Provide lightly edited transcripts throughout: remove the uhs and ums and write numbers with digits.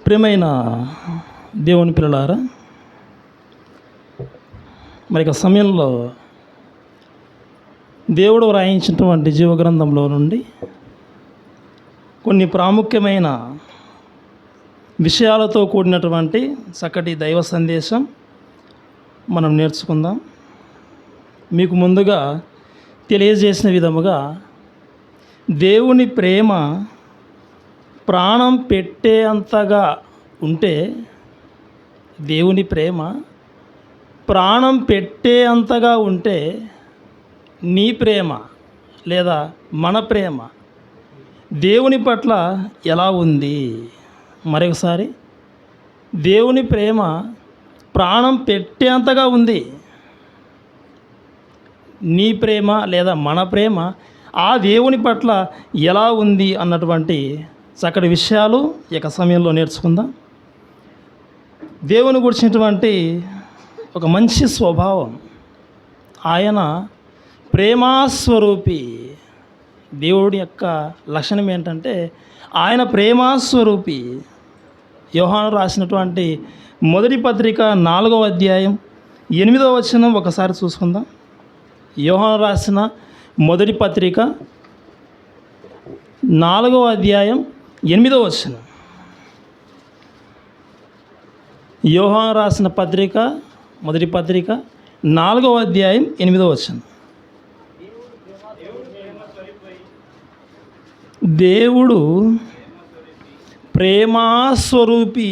ప్రియమైన దేవుని పిల్లలారా, మరి ఇక సమయంలో దేవుడు వ్రాయించినటువంటి జీవగ్రంథంలో నుండి కొన్ని ప్రాముఖ్యమైన విషయాలతో కూడినటువంటి చక్కటి దైవ సందేశం మనం నేర్చుకుందాం. మీకు ముందుగా తెలియజేసిన విధముగా దేవుని ప్రేమ ప్రాణం పెట్టేంతగా ఉంటే, దేవుని ప్రేమ ప్రాణం పెట్టేంతగా ఉంటే నీ ప్రేమ లేదా మన ప్రేమ దేవుని పట్ల ఎలా ఉంది? మరొకసారి, దేవుని ప్రేమ ప్రాణం పెట్టేంతగా ఉంది. నీ ప్రేమ లేదా మన ప్రేమ ఆ దేవుని పట్ల ఎలా ఉంది అన్నటువంటి చక్కటి విషయాలు ఇక సమయంలో నేర్చుకుందాం. దేవుని గురించినటువంటి ఒక మంచి స్వభావం, ఆయన ప్రేమాస్వరూపి. దేవుడి యొక్క లక్షణం ఏంటంటే ఆయన ప్రేమాస్వరూపి. యోహాను రాసినటువంటి మొదటి పత్రిక 4వ అధ్యాయం 8వ వచనం ఒకసారి చూసుకుందాం. యోహాను రాసిన మొదటి పత్రిక 4వ అధ్యాయం 8వ వచనం. యోహాను రాసిన పత్రిక మొదటి పత్రిక 4వ అధ్యాయం 8వ వచనం. దేవుడు ప్రేమాస్వరూపి.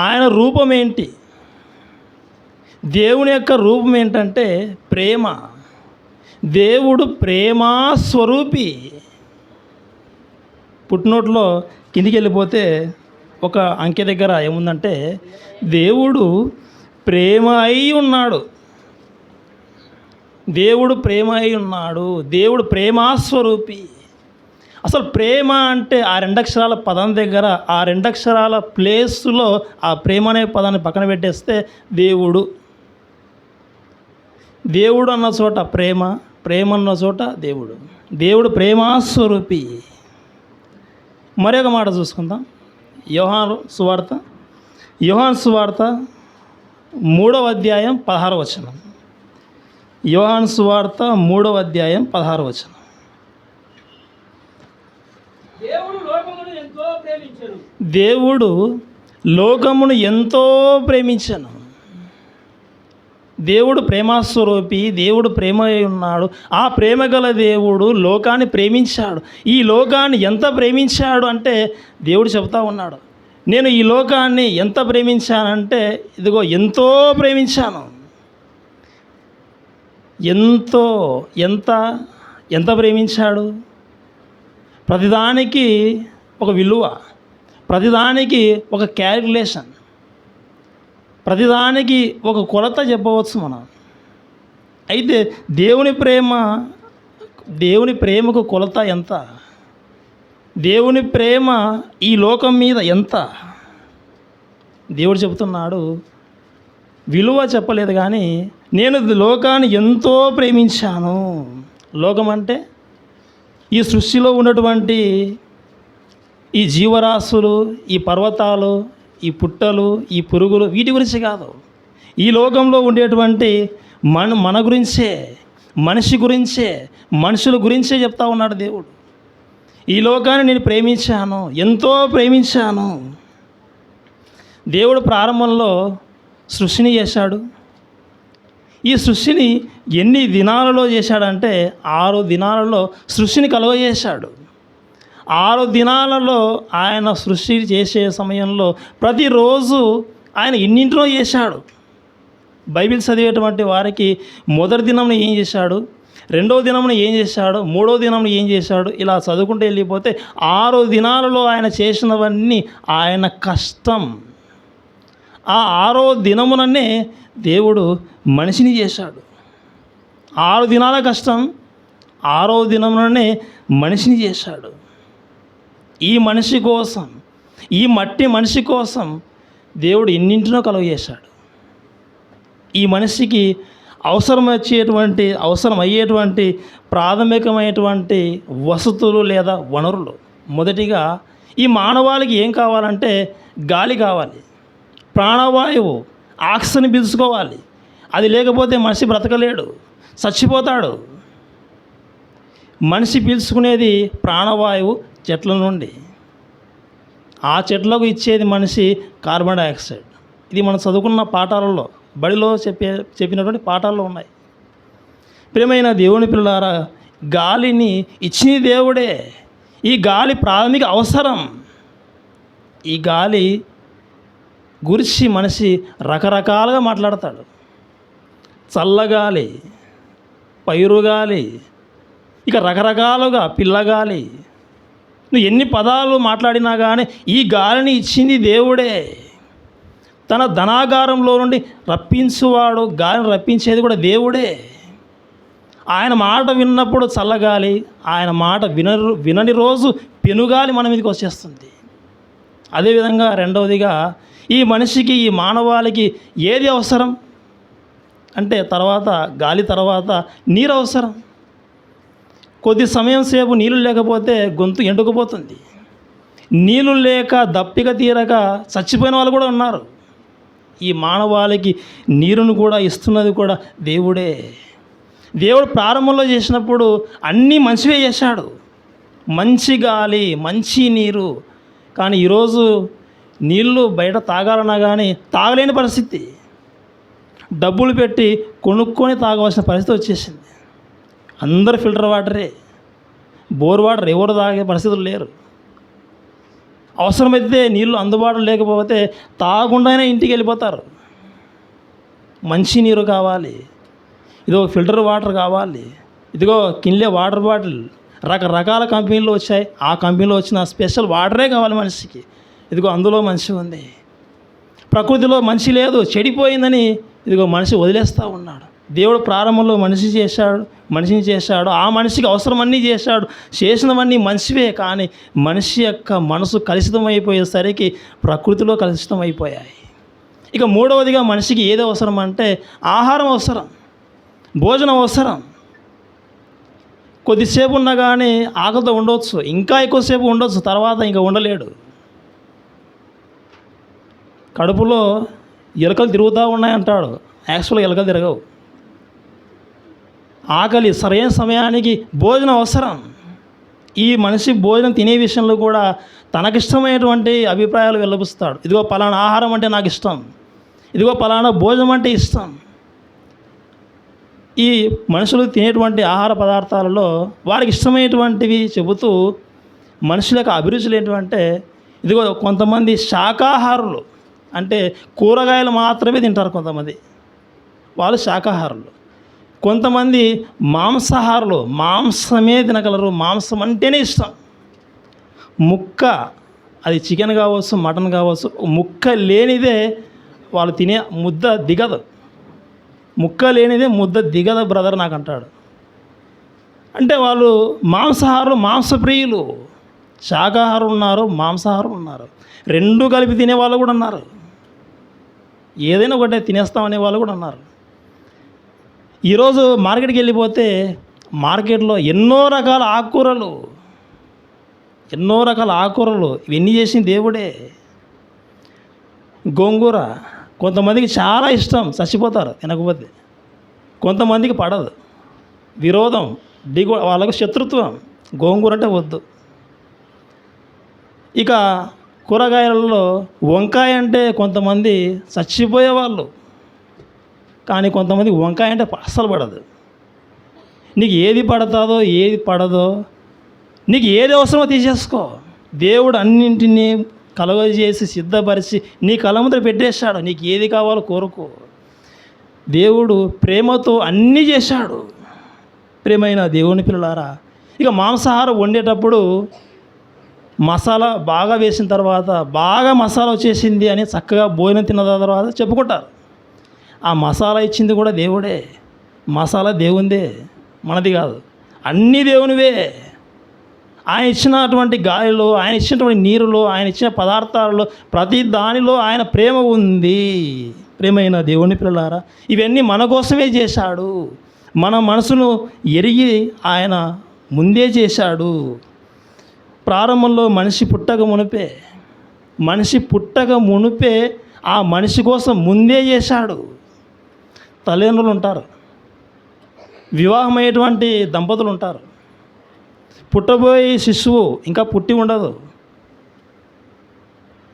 ఆయన రూపం ఏంటి? దేవుని యొక్క రూపం ఏంటంటే ప్రేమ. దేవుడు ప్రేమాస్వరూపి. పుట్టినోట్లో కిందికి వెళ్ళిపోతే ఒక అంకె దగ్గర ఏముందంటే దేవుడు ప్రేమ అయి ఉన్నాడు. దేవుడు ప్రేమ అయి ఉన్నాడు. దేవుడు ప్రేమాస్వరూపి. అసలు ప్రేమ అంటే ఆ 2 అక్షరాల పదం దగ్గర, ఆ 2 అక్షరాల ప్లేస్లో ఆ ప్రేమ అనే పదాన్ని పక్కన పెట్టేస్తే దేవుడు. దేవుడు అన్న చోట ప్రేమ, ప్రేమ అన్న చోట దేవుడు. దేవుడు ప్రేమాస్వరూపి. మరొక మాట చూసుకుందాం. యోహాను సువార్త 3వ అధ్యాయం 16వ వచనం. యోహాను సువార్త 3వ అధ్యాయం 16వ వచనం. దేవుడు లోకమును ఎంతో ప్రేమించెను. దేవుడు ప్రేమాస్వరూపి. దేవుడు ప్రేమ అయి ఉన్నాడు. ఆ ప్రేమ గల దేవుడు లోకాన్ని ప్రేమించాడు. ఈ లోకాన్ని ఎంత ప్రేమించాడు అంటే దేవుడు చెబుతా ఉన్నాడు, నేను ఈ లోకాన్ని ఎంత ప్రేమించానంటే ఇదిగో ఎంతో ప్రేమించాను. ఎంతో ఎంత ప్రేమించాడు? ప్రతిదానికి ఒక విలువ, ప్రతిదానికి ఒక క్యాలిక్యులేషన్, ప్రతిదానికి ఒక కొలత చెప్పవచ్చు మనం. అయితే దేవుని ప్రేమకు కొలత ఎంత? దేవుని ప్రేమ ఈ లోకం మీద ఎంత? దేవుడు చెబుతున్నాడు, విలువ చెప్పలేదు కానీ నేను లోకాన్ని ఎంతో ప్రేమించాను. లోకం అంటే ఈ సృష్టిలో ఉన్నటువంటి ఈ జీవరాశులు, ఈ పర్వతాలు, ఈ పుట్టలు, ఈ పురుగులు, వీటి గురించి కాదు. ఈ లోకంలో ఉండేటువంటి మన గురించే, మనిషి గురించే, మనుషుల గురించే చెప్తా ఉన్నాడు దేవుడు. ఈ లోకాన్ని నేను ప్రేమించాను, ఎంతో ప్రేమించాను. దేవుడు ప్రారంభంలో సృష్టిని చేశాడు. ఈ సృష్టిని ఎన్ని దినాలలో చేశాడంటే 6 దినాలలో సృష్టిని కలుగజేశాడు. 6 దినాలలో ఆయన సృష్టి చేసే సమయంలో ప్రతిరోజు ఆయన ఎన్నింటినో చేశాడు. బైబిల్ చదివేటువంటి వారికి మొదటి దినంలో ఏం చేశాడు, 2వ దినంలో ఏం చేశాడు, 3వ దినంలో ఏం చేశాడు, ఇలా చదువుకుంటూ వెళ్ళిపోతే 6 దినాలలో ఆయన చేసినవన్నీ ఆయన కష్టం. ఆ 6వ దినముననే దేవుడు మనిషిని చేశాడు. 6 దినాల కష్టం, 6వ దినముననే మనిషిని చేశాడు. ఈ మనిషి కోసం, ఈ మట్టి మనిషి కోసం దేవుడు ఎన్నింటినో కలుగజేశాడు. ఈ మనిషికి అవసరమయ్యేటువంటి ప్రాథమికమైనటువంటి వసతులు లేదా వనరులు. మొదటిగా ఈ మానవాళికి ఏం కావాలంటే గాలి కావాలి, ప్రాణవాయువు, ఆక్సిజన్ పీల్చుకోవాలి. అది లేకపోతే మనిషి బ్రతకలేడు, చచ్చిపోతాడు. మనిషి పీల్చుకునేది ప్రాణవాయువు చెట్ల నుండి. ఆ చెట్లకు ఇచ్చేది మనిషి కార్బన్ డైఆక్సైడ్. ఇది మనం చదువుకున్న పాఠాలలో, బడిలో చెప్పినటువంటి పాఠాల్లో ఉన్నాయి. ప్రియమైన దేవుని పిల్లారా, గాలిని ఇచ్చిన దేవుడే. ఈ గాలి ప్రాథమిక అవసరం. ఈ గాలి గురించి మనిషి రకరకాలుగా మాట్లాడతాడు. చల్లగాలి, పైరుగాలి, ఇక రకరకాలుగా పిల్లగాలి. నువ్వు ఎన్ని పదాలు మాట్లాడినా కానీ ఈ గాలిని ఇచ్చింది దేవుడే. తన ధనాగారంలో నుండి రప్పించువాడు, గాలిని రప్పించేది కూడా దేవుడే. ఆయన మాట విన్నప్పుడు చల్లగాలి, ఆయన మాట వినని రోజు పెనుగాలి మన మీదకి వచ్చేస్తుంది. అదేవిధంగా రెండవదిగా ఈ మనిషికి, ఈ మానవాళికి ఏది అవసరం అంటే గాలి తర్వాత నీరు అవసరం. కొద్ది సమయం సేపు నీళ్ళు లేకపోతే గొంతు ఎండుకుపోతుంది. నీళ్ళు లేక దప్పిక తీరక చచ్చిపోయిన వాళ్ళు కూడా ఉన్నారు. ఈ మానవాళికి నీరును కూడా ఇస్తున్నది కూడా దేవుడే. దేవుడు ప్రారంభంలో చేసినప్పుడు అన్నీ మంచివే చేశాడు, మంచి గాలి, మంచి నీరు. కానీ ఈరోజు నీళ్ళు బయట తాగాలన్నా కానీ తాగలేని పరిస్థితి. డబ్బులు పెట్టి కొనుక్కొని తాగవలసిన పరిస్థితి వచ్చేసింది. అందరు ఫిల్టర్ వాటరే, బోర్ వాటర్ ఎవరు తాగే పరిస్థితులు లేరు. అవసరమైతే నీళ్ళు అందుబాటులో లేకపోతే తాగకుండానే ఇంటికి వెళ్ళిపోతారు. మంచి నీరు కావాలి, ఇదిగో ఫిల్టర్ వాటర్ కావాలి, ఇదిగో కిన్లే వాటర్ బాటిల్, రకరకాల కంపెనీలు వచ్చాయి. ఆ కంపెనీలో వచ్చిన స్పెషల్ వాటరే కావాలి మనిషికి. ఇదిగో అందులో మంచి ఉంది. ప్రకృతిలో మంచి లేదు, చెడిపోయిందని ఇదిగో మనిషి వదిలేస్తూ ఉన్నాడు. దేవుడు ప్రారంభంలో మనిషిని చేశాడు. ఆ మనిషికి అవసరమన్నీ చేశాడు, చేసినవన్నీ మంచివే. కానీ మనిషి యొక్క మనసు కలుషితం అయిపోయేసరికి ప్రకృతిలో కలుషితం అయిపోయాయి. ఇక మూడవదిగా మనిషికి ఏది అవసరం అంటే ఆహారం అవసరం, భోజనం అవసరం. కొద్దిసేపు ఉన్నా కానీ ఆకలితో ఉండవచ్చు, ఇంకా ఎక్కువసేపు ఉండవచ్చు, తర్వాత ఇంకా ఉండలేడు. కడుపులో ఎలుకలు తిరుగుతూ ఉన్నాయంటాడు, యాక్చువల్గా ఎలుకలు తిరగవు. ఆకలి, సరైన సమయానికి భోజనం అవసరం. ఈ మనిషి భోజనం తినే విషయంలో కూడా తనకిష్టమైనటువంటి అభిప్రాయాలు వెల్లబుస్తాడు. ఇదిగో పలానా ఆహారం అంటే నాకు ఇష్టం, ఇదిగో పలానా భోజనం అంటే ఇష్టం. ఈ మనుషులు తినేటువంటి ఆహార పదార్థాలలో వారికి ఇష్టమైనటువంటివి చెబుతూ మనుషుల యొక్క అభిరుచులు ఏంటంటే, ఇదిగో కొంతమంది శాకాహారులు, అంటే కూరగాయలు మాత్రమే తింటారు కొంతమంది, వాళ్ళు శాకాహారులు. కొంతమంది మాంసాహారులు, మాంసమే తినగలరు, మాంసం అంటేనే ఇష్టం. ముక్క, అది చికెన్ కావచ్చు, మటన్ కావచ్చు, ముక్క లేనిదే వాళ్ళు తినే ముద్ద దిగదు. ముక్క లేనిదే ముద్ద దిగదు బ్రదర్ నాకు అంటాడు. అంటే వాళ్ళు మాంసాహారులు, మాంసప్రియులు. శాకాహారులు ఉన్నారు, మాంసాహారులు ఉన్నారు, రెండు కలిపి తినే వాళ్ళు కూడా ఉన్నారు. ఏదైనా ఒకటే తినేస్తామనే వాళ్ళు కూడా ఉన్నారు. ఈరోజు మార్కెట్కి వెళ్ళిపోతే మార్కెట్లో ఎన్నో రకాల ఆకుకూరలు ఇవన్నీ చేసిన దేవుడే. గోంగూర కొంతమందికి చాలా ఇష్టం, చచ్చిపోతారు తినకపోతే. కొంతమందికి పడదు, విరోధం, వాళ్ళకు శత్రుత్వం, గోంగూర అంటే వద్దు. ఇక కూరగాయలలో వంకాయ అంటే కొంతమంది చచ్చిపోయేవాళ్ళు, కానీ కొంతమంది వంకాయ అంటే అస్సలు పడదు. నీకు ఏది పడతాదో ఏది పడదో, నీకు ఏది అవసరమో తీసేసుకో. దేవుడు అన్నింటినీ కలుగజేసి సిద్ధపరిచి నీ కళ్ళ ముందర పెట్టేశాడు. నీకు ఏది కావాలో కోరుకో. దేవుడు ప్రేమతో అన్నీ చేశాడు. ప్రేమైన దేవుని పిల్లలారా, ఇక మాంసాహారం వండేటప్పుడు మసాలా బాగా వేసిన తర్వాత, బాగా మసాలా వచ్చేసింది అని చక్కగా భోజనం తిన్న తర్వాత చెప్పుకుంటారు. ఆ మసాలా ఇచ్చింది కూడా దేవుడే. మసాలా దేవుందే, మనది కాదు. అన్నీ దేవునివే. ఆయన ఇచ్చినటువంటి గాలిలో, ఆయన ఇచ్చినటువంటి నీరులో, ఆయన ఇచ్చిన పదార్థాలలో ప్రతి దానిలో ఆయన ప్రేమ ఉంది. ప్రేమైన దేవుని పిల్లలారా, ఇవన్నీ మన కోసమే చేశాడు. మన మనసును ఎరిగి ఆయన ముందే చేశాడు. ప్రారంభంలో మనిషి పుట్టక మునిపే ఆ మనిషి కోసం ముందే చేశాడు. తల్లిదండ్రులు ఉంటారు, వివాహమయ్యేటువంటి దంపతులు ఉంటారు, పుట్టబోయే శిశువు ఇంకా పుట్టి ఉండదు.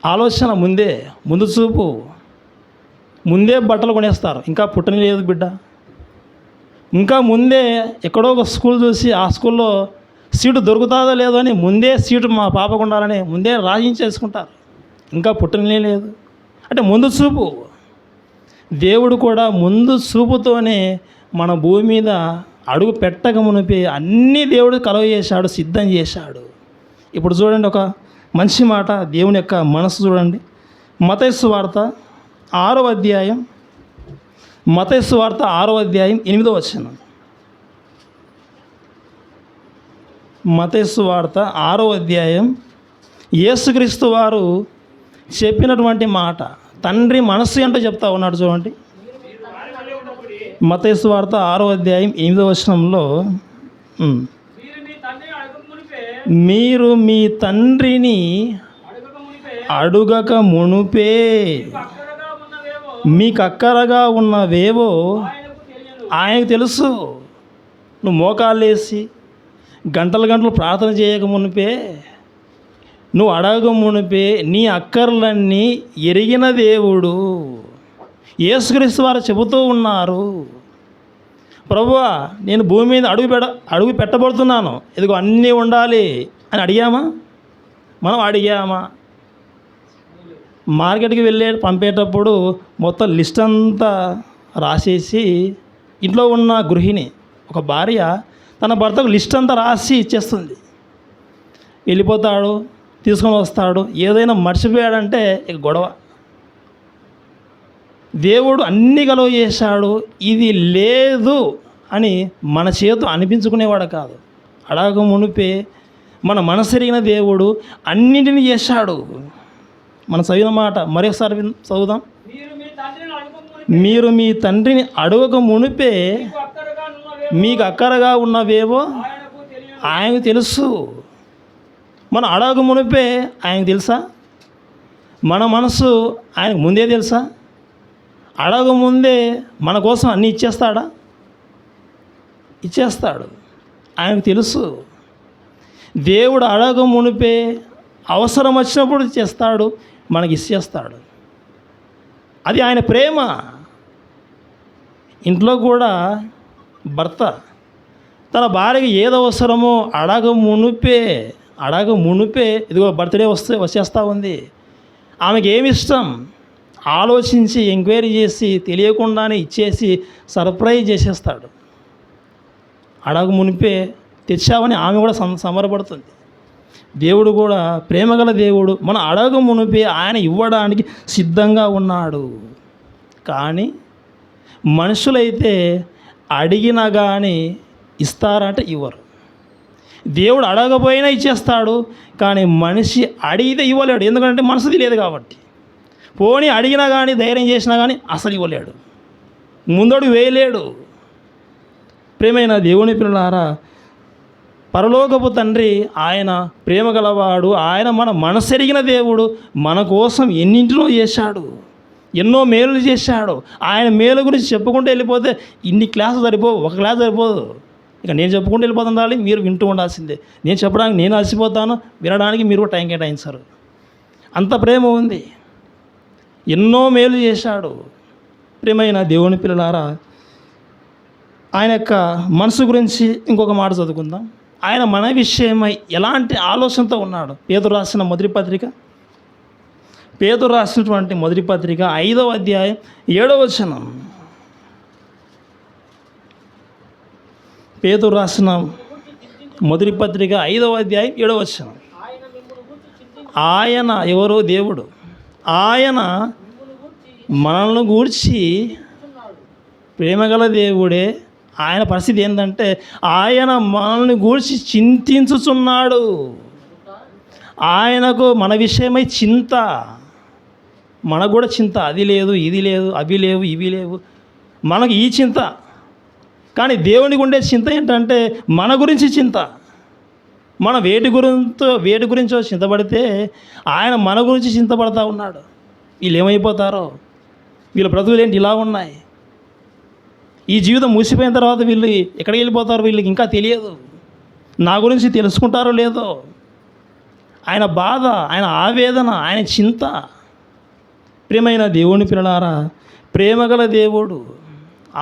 ఆలోచన ముందు చూపు, ముందే బట్టలు కొనేస్తారు. ఇంకా పుట్టని లేదు బిడ్డ. ఇంకా ముందే ఎక్కడో ఒక స్కూల్ చూసి ఆ స్కూల్లో సీటు దొరుకుతుందో లేదో అని ముందే సీటు మా పాపకు ఉండాలని ముందే రాయించేసుకుంటారు. ఇంకా పుట్టనే లేదు. అంటే ముందు చూపు. దేవుడు కూడా ముందు చూపుతోనే మన భూమి మీద అడుగు పెట్టక మునిపి అన్నీ దేవుడు కలుగజేశాడు, సిద్ధం చేశాడు. ఇప్పుడు చూడండి ఒక మంచి మాట, దేవుని యొక్క మనసు చూడండి. మత్తయి సువార్త 6వ అధ్యాయం, మత్తయి సువార్త 6వ అధ్యాయం 8వ వచనం. మత్తయి సువార్త 6వ అధ్యాయం యేసుక్రీస్తు వారు చెప్పినటువంటి మాట, తండ్రి మనస్సు ఏంటో చెప్తా ఉన్నాడు చూడండి. మత్తయి సువార్త 6వ అధ్యాయం 8వ వచనంలో, మీరు మీ తండ్రిని అడుగక మునుపే మీకు అక్కరగా ఉన్నవేవో ఆయనకు తెలుసు. నువ్వు మోకాళ్ళు వేసి గంటలు ప్రార్థన చేయక మునిపే, నువ్వు అడగక మునిపే నీ అక్కర్లన్నీ ఎరిగిన దేవుడు. యేసుక్రీస్తు వారు చెబుతూ ఉన్నారు, ప్రభువా నేను భూమి మీద అడుగు పెట్టబడుతున్నాను, ఇదిగో అన్నీ ఉండాలి అని అడిగామా? మనం అడిగామా? మార్కెట్కి పంపేటప్పుడు మొత్తం లిస్ట్ అంతా రాసేసి, ఇంట్లో ఉన్న గృహిణి ఒక భార్య తన భర్తకు లిస్ట్ అంతా రాసి ఇచ్చేస్తుంది. వెళ్ళిపోతాడు, తీసుకొని వస్తాడు, ఏదైనా మర్చిపోయాడంటే ఇక గొడవ. దేవుడు అన్నీ కలువ చేశాడు, ఇది లేదు అని మన చేతు అనిపించుకునేవాడు కాదు. అడగక మునిపే మన మనసెరిగిన దేవుడు అన్నింటినీ చేశాడు. మన చదివిన మాట మరొకసారి చదువుదాం. మీరు మీ తండ్రిని అడగక మునిపే మీకు అక్కరగా ఉన్నవేవో ఆయనకు తెలుసు. మనం అడగక మునిపే ఆయనకు తెలుసా? మన మనసు ఆయనకు ముందే తెలుసా? అడగ ముందే మన కోసం అన్నీ ఇచ్చేస్తాడా? ఇచ్చేస్తాడు. ఆయనకు తెలుసు. దేవుడు అడగ మునిపే అవసరం వచ్చినప్పుడు చేస్తాడు, మనకి ఇచ్చేస్తాడు. అది ఆయన ప్రేమ. ఇంట్లో కూడా భర్త తన భార్యకి ఏది అవసరమో అడగ మునిపే ఇదిగో బర్త్డే వచ్చేస్తూ ఉంది, ఆమెకి ఏమి ఇష్టం ఆలోచించి ఎంక్వైరీ చేసి తెలియకుండానే ఇచ్చేసి సర్ప్రైజ్ చేసేస్తాడు. అడగ మునిపే తెచ్చావని ఆమె కూడా సమరపడుతుంది. దేవుడు కూడా ప్రేమగల దేవుడు. మన అడగ మునిపే ఆయన ఇవ్వడానికి సిద్ధంగా ఉన్నాడు. కానీ మనుషులైతే అడిగినా కానీ ఇస్తారంటే ఇవ్వరు. దేవుడు అడగపోయినా ఇచ్చేస్తాడు, కానీ మనిషి అడిగితే ఇవ్వలేడు. ఎందుకంటే మనసుది లేదు కాబట్టి. పోనీ అడిగినా కానీ ధైర్యం చేసినా కానీ అసలు ఇవ్వలేడు, ముందడుగు వేయలేడు. ప్రేమైన దేవుని పిల్లలారా, పరలోకపు తండ్రి ఆయన ప్రేమ గలవాడు. ఆయన మన మనసెరిగిన దేవుడు. మన కోసం ఎన్నింటినో చేశాడు, ఎన్నో మేలులు చేశాడు. ఆయన మేలు గురించి చెప్పుకుంటూ వెళ్ళిపోతే ఇన్ని క్లాసులు సరిపోవు, ఒక క్లాస్ సరిపోదు. ఇక నేను చెప్పుకుంటూ వెళ్ళిపోతాను, మీరు వింటూ ఉండాల్సిందే. నేను చెప్పడానికి నేను అలసిపోతాను, వినడానికి మీరు టైం కేటాయించారు. అంత ప్రేమ ఉంది, ఎన్నో మేలు చేశాడు. ప్రేమైన దేవుని పిల్లలారా, ఆయన యొక్క మనసు గురించి ఇంకొక మాట చదువుకుందాం. ఆయన మన విషయమై ఎలాంటి ఆలోచనతో ఉన్నాడు. పేతురు రాసినటువంటి మొదటి పత్రిక 5వ అధ్యాయం 7వ వచనం. పేతురు రాసిన మొదటి పత్రిక 5వ అధ్యాయం 7వ వచనం. ఆయన ఎవరో దేవుడు, ఆయన మనల్ని గూర్చి ప్రేమగల దేవుడే. ఆయన పరిస్థితి ఏంటంటే ఆయన మనల్ని గూర్చి చింతించుచున్నాడు. ఆయనకు మన విషయమై చింత, మనకు కూడా చింత. అది లేదు, ఇది లేదు, అవి లేవు, ఇవి లేవు, మనకు ఈ చింత. కానీ దేవునికి ఉండే చింత ఏంటంటే మన గురించి చింత. మనం వేటి గురించో చింతపడితే ఆయన మన గురించి చింతపడతా ఉన్నాడు. వీళ్ళు ఏమైపోతారో, వీళ్ళ బ్రతుకులు ఏంటి ఇలా ఉన్నాయి, ఈ జీవితం మూసిపోయిన తర్వాత వీళ్ళు ఎక్కడికి వెళ్ళిపోతారో వీళ్ళకి ఇంకా తెలియదు, నా గురించి తెలుసుకుంటారో లేదో. ఆయన బాధ, ఆయన ఆవేదన, ఆయన చింత. ప్రియమైన దేవుని పిల్లలారా, ప్రేమగల దేవుడు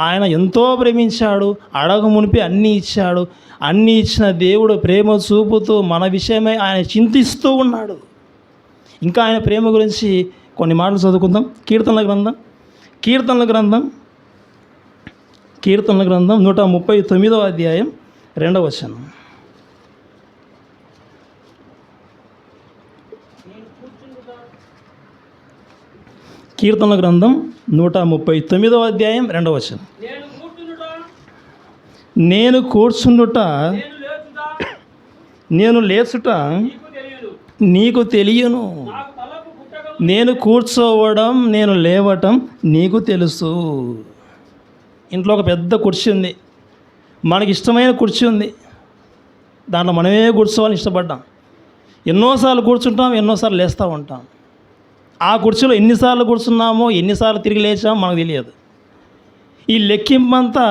ఆయన ఎంతో ప్రేమించాడు. అడగ మునిపి అన్నీ ఇచ్చాడు. అన్నీ ఇచ్చిన దేవుడు ప్రేమ చూపుతూ మన విషయమై ఆయన చింతిస్తూ ఉన్నాడు. ఇంకా ఆయన ప్రేమ గురించి కొన్ని మాటలు చదువుకుందాం. కీర్తనల గ్రంథం 139వ అధ్యాయం 2వ వచనం. కీర్తనల గ్రంథం 139వ అధ్యాయం 2వ వచనం. నేను కూర్చుండుట నేను లేచుట నీకు తెలియను. నేను కూర్చోవడం నేను లేవటం నీకు తెలుసు. ఇంట్లో ఒక పెద్ద కుర్చీ ఉంది, మనకి ఇష్టమైన కుర్చీ ఉంది, దాంట్లో మనమే కూర్చోవాలని ఇష్టపడ్డాం. ఎన్నోసార్లు కూర్చుంటాం, ఎన్నోసార్లు లేస్తూ ఉంటాం. ఆ కుర్చీలో ఎన్నిసార్లు కూర్చున్నామో, ఎన్నిసార్లు తిరిగి లేచామో మనకు తెలియదు. ఈ లెక్కింపంతా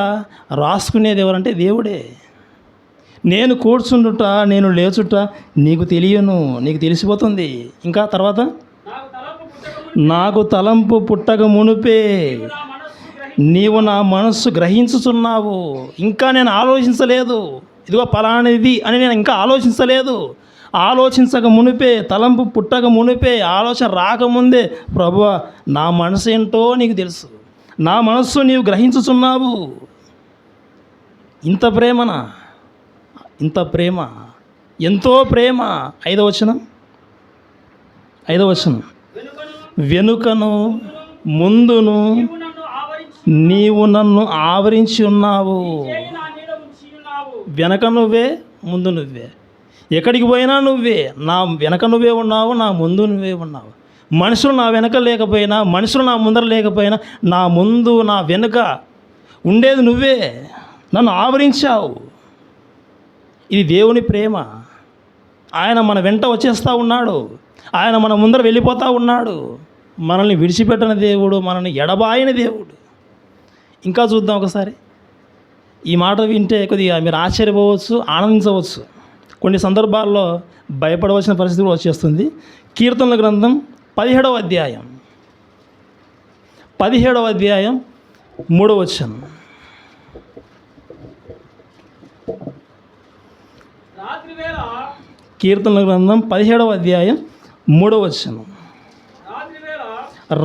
రాసుకునేది ఎవరంటే దేవుడే. నేను కూర్చుండుట నేను లేచుట నీకు తెలియను, నీకు తెలిసిపోతుంది. ఇంకా తర్వాత, నాకు తలంపు పుట్టక మునుపే నీవు నా మనస్సు గ్రహించుచున్నావు. ఇంకా నేను ఆలోచించలేదు, ఇదిగో పలానిది అని నేను ఇంకా ఆలోచించలేదు. ఆలోచించక మునిపే, తలంపు పుట్టక మునిపే, ఆలోచన రాకముందే ప్రభువా నా మనసు ఏంటో నీకు తెలుసు, నా మనస్సు నీవు గ్రహించుచున్నావు. ఇంత ప్రేమనా, ఇంత ప్రేమ, ఎంతో ప్రేమ. 5వ వచనం. వెనుకను ముందును నీవు నన్ను ఆవరించి ఉన్నావు. వెనక నువ్వే, ముందు నువ్వే, ఎక్కడికి పోయినా నువ్వే. నా వెనక నువ్వే ఉన్నావు, నా ముందు నువ్వే ఉన్నావు. మనుషులు నా వెనక లేకపోయినా, మనుషులు నా ముందర లేకపోయినా, నా ముందు నా వెనుక ఉండేది నువ్వే. నన్ను ఆవరించావు. ఇది దేవుని ప్రేమ. ఆయన మన వెంట వచ్చేస్తూ ఉన్నాడు. ఆయన మన ముందర వెళ్ళిపోతూ ఉన్నాడు. మనల్ని విడిచిపెట్టిన దేవుడు, మనల్ని ఎడబాయిన దేవుడు. ఇంకా చూద్దాం ఒకసారి. ఈ మాట వింటే కొద్దిగా మీరు ఆశ్చర్యపోవచ్చు, ఆనందించవచ్చు. కొన్ని సందర్భాల్లో భయపడవలసిన పరిస్థితి కూడా వచ్చేస్తుంది. కీర్తనల గ్రంథం 17వ అధ్యాయం 3వ వచనం. కీర్తనల గ్రంథం 17వ అధ్యాయం 3వ వచనం.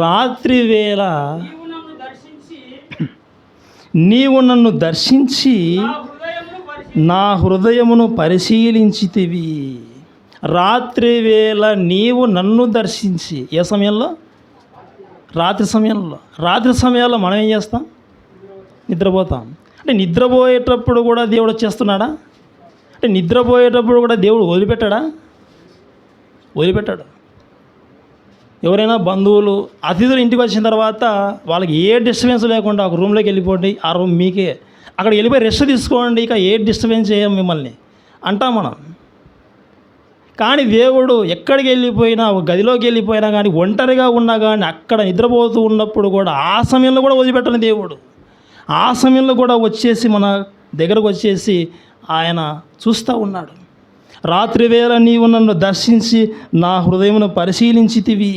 రాత్రివేళ నీవు నన్ను దర్శించి నా హృదయమును పరిశీలించితివి. రాత్రివేళ నీవు నన్ను దర్శించి, ఏ సమయంలో? రాత్రి సమయంలో మనం ఏం చేస్తాం? నిద్రపోతాం. అంటే నిద్రపోయేటప్పుడు కూడా దేవుడు వచ్చేస్తున్నాడా? అంటే నిద్రపోయేటప్పుడు కూడా దేవుడు వదిలిపెట్టాడు. ఎవరైనా బంధువులు, అతిథులు ఇంటికి వచ్చిన తర్వాత వాళ్ళకి ఏ డిస్టర్బెన్స్ లేకుండా ఒక రూమ్లోకి వెళ్ళిపోండి, ఆ రూమ్ మీకే, అక్కడ వెళ్ళిపోయి రెస్ట్ తీసుకోండి, ఇక ఏ డిస్టర్బెన్స్ చేయం మిమ్మల్ని అంటాం మనం. కానీ దేవుడు ఎక్కడికి వెళ్ళిపోయినా, ఒక గదిలోకి వెళ్ళిపోయినా కానీ, ఒంటరిగా ఉన్నా కానీ, అక్కడ నిద్రపోతూ ఉన్నప్పుడు కూడా ఆ సమయంలో కూడా వదిలిపెట్టని దేవుడు. ఆ సమయంలో కూడా వచ్చేసి మన దగ్గరకు వచ్చేసి ఆయన చూస్తూ ఉన్నాడు. రాత్రివేళ నీవు నన్ను దర్శించి నా హృదయమును పరిశీలించితివి.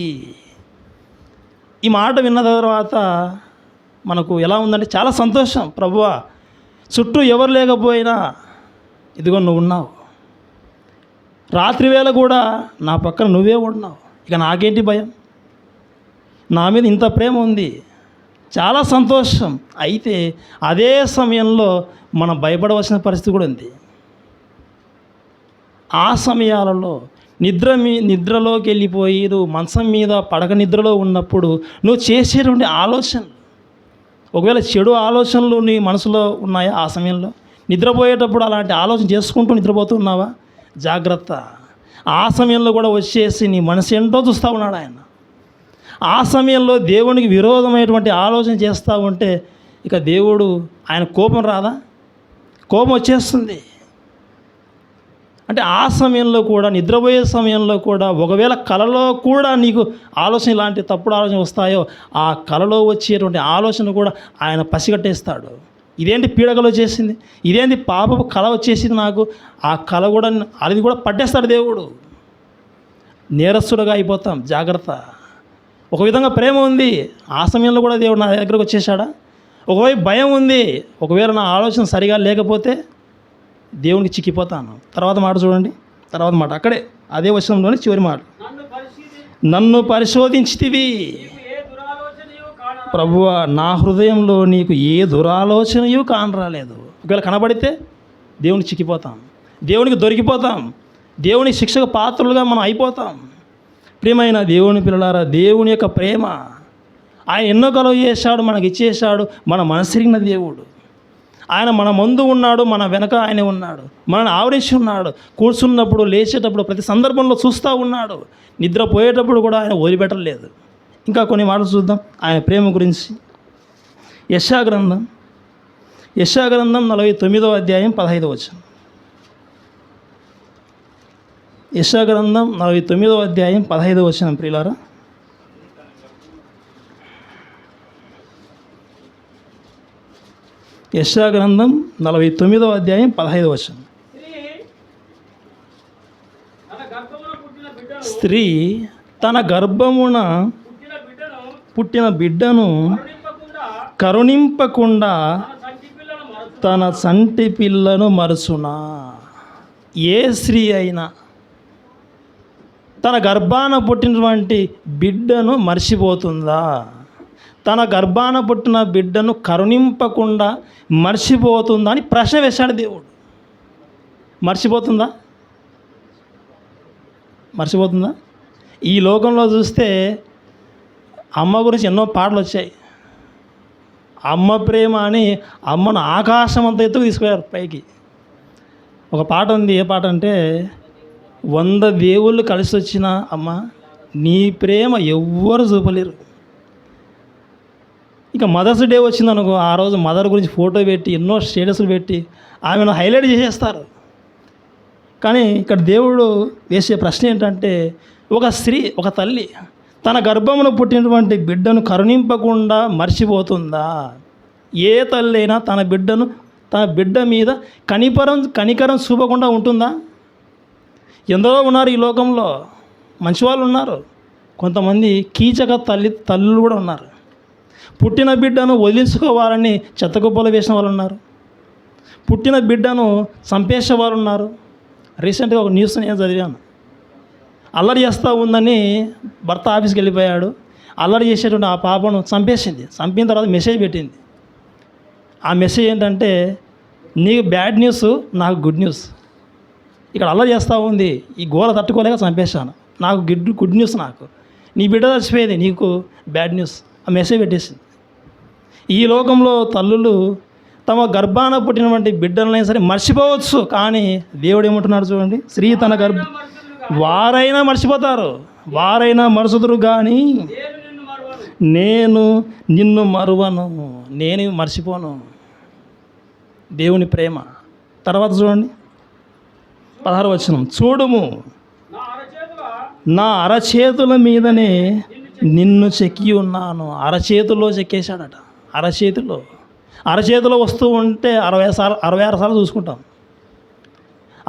ఈ మాట విన్న తర్వాత మనకు ఎలా ఉందంటే చాలా సంతోషం. ప్రభువా, చుట్టూ ఎవరు లేకపోయినా ఇదిగో నువ్వు ఉన్నావు. రాత్రివేళ కూడా నా పక్కన నువ్వే ఉన్నావు. ఇక నాకేంటి భయం? నా మీద ఇంత ప్రేమ ఉంది, చాలా సంతోషం. అయితే అదే సమయంలో మనం భయపడవలసిన పరిస్థితి కూడా ఉంది. ఆ సమయాలలో నిద్రలోకి వెళ్ళిపోయి నువ్వు మంచం మీద పడక నిద్రలో ఉన్నప్పుడు నువ్వు చేసేటువంటి ఆలోచనలు, ఒకవేళ చెడు ఆలోచనలు నీ మనసులో ఉన్నాయా? ఆ సమయంలో నిద్రపోయేటప్పుడు అలాంటి ఆలోచన చేసుకుంటూ నిద్రపోతున్నావా? జాగ్రత్త. ఆ సమయంలో కూడా వచ్చేసి నీ మనసు ఏంటో చూస్తూ ఉన్నాడు ఆయన. ఆ సమయంలో దేవునికి విరోధమైనటువంటి ఆలోచన చేస్తూ ఉంటే ఇక దేవుడు, ఆయన కోపం రాదా? కోపం వచ్చేస్తుంది. అంటే ఆ సమయంలో కూడా, నిద్రపోయే సమయంలో కూడా, ఒకవేళ కలలో కూడా నీకు ఆలోచన ఇలాంటి తప్పుడు ఆలోచన వస్తాయో, ఆ కలలో వచ్చేటువంటి ఆలోచన కూడా ఆయన పసిగట్టేస్తాడు. ఇదేంటి పీడకలు వచ్చేసింది, ఇదేంటి పాపపు కళ వచ్చేసింది నాకు, ఆ కళ కూడా అది కూడా పట్టేస్తాడు దేవుడు. నేరస్తుడుగా అయిపోతాం, జాగ్రత్త. ఒక విధంగా ప్రేమ ఉంది, ఆ సమయంలో కూడా దేవుడు నా దగ్గరకు వచ్చేసాడా. ఒకవైపు భయం ఉంది, ఒకవేళ నా ఆలోచన సరిగా లేకపోతే దేవునికి చిక్కిపోతాను. తర్వాత మాట చూడండి, తర్వాత మాట అక్కడే అదే వచనంలోని చివరి మాట, నన్ను పరిశోధించితివి ప్రభువా, నా హృదయంలో నీకు ఏ దురాలోచనయు కానరాలేదు. ఒకవేళ కనబడితే దేవునికి చిక్కిపోతాం, దేవునికి దొరికిపోతాం, దేవుని శిక్షకు పాత్రలుగా మనం అయిపోతాం. ప్రియమైన దేవుని పిల్లలారా, దేవుని యొక్క ప్రేమ ఆయన ఎన్నో కలువ చేశాడు, మనకి ఇచ్చేశాడు. మన మనసిరిగిన దేవుడు ఆయన, మన ముందు ఉన్నాడు, మన వెనక ఆయనే ఉన్నాడు, మనల్ని ఆవరించి ఉన్నాడు. కూర్చున్నప్పుడు, లేచేటప్పుడు, ప్రతి సందర్భంలో చూస్తూ ఉన్నాడు. నిద్రపోయేటప్పుడు కూడా ఆయన వదిలిపెట్టలేదు. ఇంకా కొన్ని మాటలు చూద్దాం ఆయన ప్రేమ గురించి. యెషయా గ్రంథం 49వ అధ్యాయం 15వ వచనం. యెషయా గ్రంథం 49వ అధ్యాయం 15వ వచనం. ప్రియులారా, యెషయా గ్రంథం 49వ అధ్యాయం 15వ వచనం. స్త్రీ తన గర్భమున పుట్టిన బిడ్డను కరుణింపకుండా తన సంటి పిల్లను మరచునా. ఏ స్త్రీ అయినా తన గర్భాన పుట్టినటువంటి బిడ్డను మర్చిపోతుందా? తన గర్భాన పుట్టిన బిడ్డను కరుణింపకుండా మర్చిపోతుందా అని ప్రశ్న వేశాడు దేవుడు. మర్చిపోతుందా? ఈ లోకంలో చూస్తే అమ్మ గురించి ఎన్నో పాటలు వచ్చాయి. అమ్మ ప్రేమ అని అమ్మను ఆకాశం అంత ఎత్తుకు తీసుకుపోయారు పైకి. ఒక పాట ఉంది, ఏ పాట అంటే, 100 దేవుళ్ళు కలిసి వచ్చిన అమ్మ నీ ప్రేమ ఎవ్వరు చూపలేరు. ఇక మదర్స్ డే వచ్చిందనుకో, ఆ రోజు మదర్ గురించి ఫోటో పెట్టి ఎన్నో స్టేటస్లు పెట్టి ఆమెను హైలైట్ చేసేస్తారు. కానీ ఇక్కడ దేవుడు వేసే ప్రశ్న ఏంటంటే, ఒక స్త్రీ, ఒక తల్లి తన గర్భమును పుట్టినటువంటి బిడ్డను కరుణింపకుండా మర్చిపోతుందా? ఏ తల్లి అయినా తన బిడ్డ మీద కనికరం చూపకుండా ఉంటుందా? ఎందరో ఉన్నారు ఈ లోకంలో, మంచివాళ్ళు ఉన్నారు, కొంతమంది కీచక తల్లులు కూడా ఉన్నారు. పుట్టిన బిడ్డను వదిలించుకోవాలని చెత్తకుప్పలు వేసిన వాళ్ళు ఉన్నారు, పుట్టిన బిడ్డను చంపేసే వాళ్ళు ఉన్నారు. రీసెంట్గా ఒక న్యూస్ నేను చదివాను. అల్లరి చేస్తూ ఉందని భర్త ఆఫీస్కి వెళ్ళిపోయాడు, అల్లరి చేసేటువంటి ఆ పాపను చంపేసింది. చంపిన తర్వాత మెసేజ్ పెట్టింది. ఆ మెసేజ్ ఏంటంటే, నీకు బ్యాడ్ న్యూస్, నాకు గుడ్ న్యూస్. ఇక్కడ అల్లరి చేస్తూ ఉంది, ఈ గోల తట్టుకోలేక చంపేశాను, నాకు గుడ్ న్యూస్, నాకు నీ బిడ్డ చచ్చిపోయేది, నీకు బ్యాడ్ న్యూస్. ఆ మెసేజ్ పెట్టేసింది. ఈ లోకంలో తల్లులు తమ గర్భాన పుట్టినటువంటి బిడ్డలైనా సరే మర్చిపోవచ్చు, కానీ దేవుడు ఏమంటున్నాడు చూడండి, స్త్రీ తన వారైనా మర్చిపోతారు, వారైనా మరుచుదురు, కానీ నేను నిన్ను మరువను, నేను మర్చిపోను. దేవుని ప్రేమ. తర్వాత చూడండి 16వ వచనం, చూడుము నా అరచేతుల మీదనే నిన్ను చెక్కి ఉన్నాను. అరచేతుల్లో చెక్కేశాడట. అరచేతిలో వస్తువు ఉంటే 66 సార్లు చూసుకుంటాం.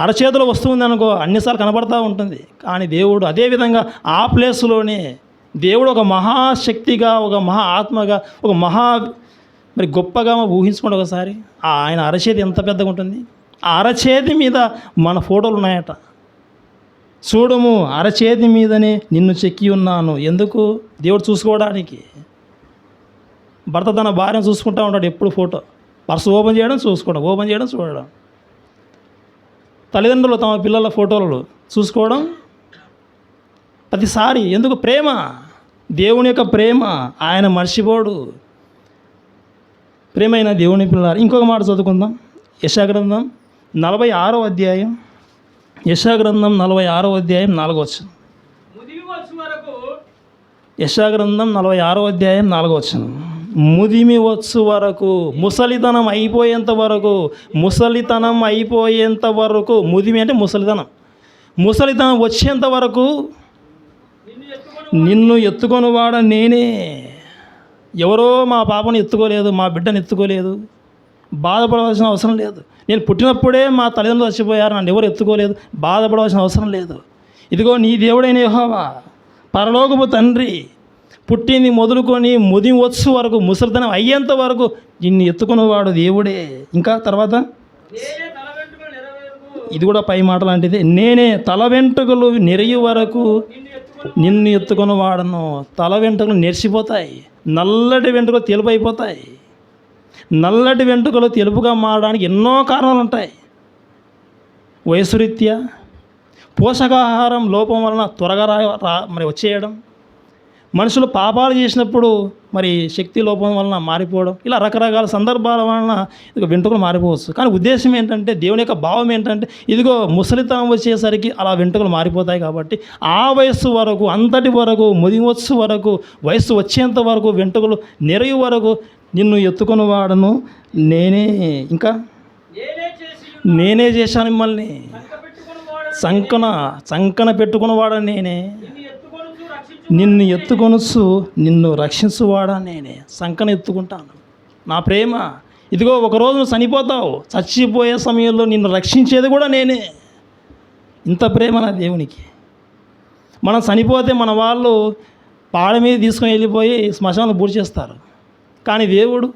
అరచేతిలో వస్తువు ఉంది అనుకో, అన్నిసార్లు కనబడతా ఉంటుంది. కానీ దేవుడు అదేవిధంగా ఆ ప్లేస్లోనే దేవుడు ఒక మహాశక్తిగా, ఒక మహా ఆత్మగా, ఒక మరి గొప్పగా ఊహించుకోండి ఒకసారి. ఆయన అరచేతి ఎంత పెద్దగా ఉంటుంది. ఆ అరచేతి మీద మన ఫోటోలు ఉన్నాయట. చూడము అరచేతి మీదనే నిన్ను చెక్కి ఉన్నాను. ఎందుకు? దేవుడు చూసుకోవడానికి. భర్త తన భార్యను చూసుకుంటూ ఉంటాడు ఎప్పుడు. ఫోటో పర్సు ఓపెన్ చేయడం చూడడం. తల్లిదండ్రులు తమ పిల్లల ఫోటోలు చూసుకోవడం ప్రతిసారి. ఎందుకు? ప్రేమ, దేవుని యొక్క ప్రేమ. ఆయన మర్చిపోడు. ప్రేమైన దేవుని పిల్లలు, ఇంకొక మాట చదువుకుందాం. యెషయా గ్రంథం 46వ అధ్యాయం, 4వ వచనం. యెషయా గ్రంథం 46వ అధ్యాయం 4వ వచనం. ముదిమి వచ్చు వరకు, ముసలితనం అయిపోయేంత వరకు, ముసలితనం అయిపోయేంత వరకు, ముదిమి అంటే ముసలితనం, ముసలితనం వచ్చేంత వరకు నిన్ను ఎత్తుకొనివాడ నేనే. ఎవరో మా పాపను ఎత్తుకోలేదు, మా బిడ్డను ఎత్తుకోలేదు, బాధపడవలసిన అవసరం లేదు. నేను పుట్టినప్పుడే మా తల్లిదండ్రులు చచ్చిపోయారు, నన్ను ఎవరు ఎత్తుకోలేదు, బాధపడవలసిన అవసరం లేదు. ఇదిగో నీ దేవుడైన యెహోవా, పరలోకపు తండ్రి, పుట్టింది మొదలుకొని ముదిమి వచ్చు వరకు, ముసలితనం అయ్యేంత వరకు నిన్ను ఎత్తుకున్నవాడు దేవుడే. ఇంకా తర్వాత ఇది కూడా పై మాట లాంటిది. నేనే తల వెంట్రుకలు నెరియు వరకు నిన్ను ఎత్తుకొని వాడను. తల వెంట్రుకలు నెరిసిపోతాయి, నల్లటి వెంట్రుకలు తెలుపు అయిపోతాయి. నల్లటి వెంట్రుకలు తెలుపుగా మారడానికి ఎన్నో కారణాలు ఉంటాయి. వయసురీత్యా, పోషకాహారం లోపం వలన త్వరగా మరి వచ్చేయడం, మనుషులు పాపాలు చేసినప్పుడు మరి శక్తి లోపం వలన మారిపోవడం, ఇలా రకరకాల సందర్భాల వలన ఇదిగో వెంట్రుకలు మారిపోవచ్చు. కానీ ఉద్దేశం ఏంటంటే, దేవుని యొక్క భావం ఏంటంటే, ఇదిగో ముసలితనం వచ్చేసరికి అలా వెంట్రుకలు మారిపోతాయి కాబట్టి ఆ వయస్సు వరకు, అంతటి వరకు, ముదివచ్చు వరకు, వయస్సు వచ్చేంత వరకు, వెంట్రుకలు నెరయు వరకు నిన్ను ఎత్తుకొని వాడను నేనే. ఇంకా నేనే చేశాను మిమ్మల్ని, సంకన పెట్టుకుని వాడను నేనే, నిన్ను ఎత్తుకొనుసు నిన్ను రక్షించువాడా నేనే. సంకన ఎత్తుకుంటాను, నా ప్రేమ. ఇదిగో ఒకరోజు నువ్వు చనిపోతావు, చచ్చిపోయే సమయంలో నిన్ను రక్షించేది కూడా నేనే. ఇంత ప్రేమ నా దేవునికి. మనం చనిపోతే మన వాళ్ళు పాడ మీద తీసుకొని వెళ్ళిపోయి శ్మశానంలో పూర్తి చేస్తారు. కానీ దేవుడు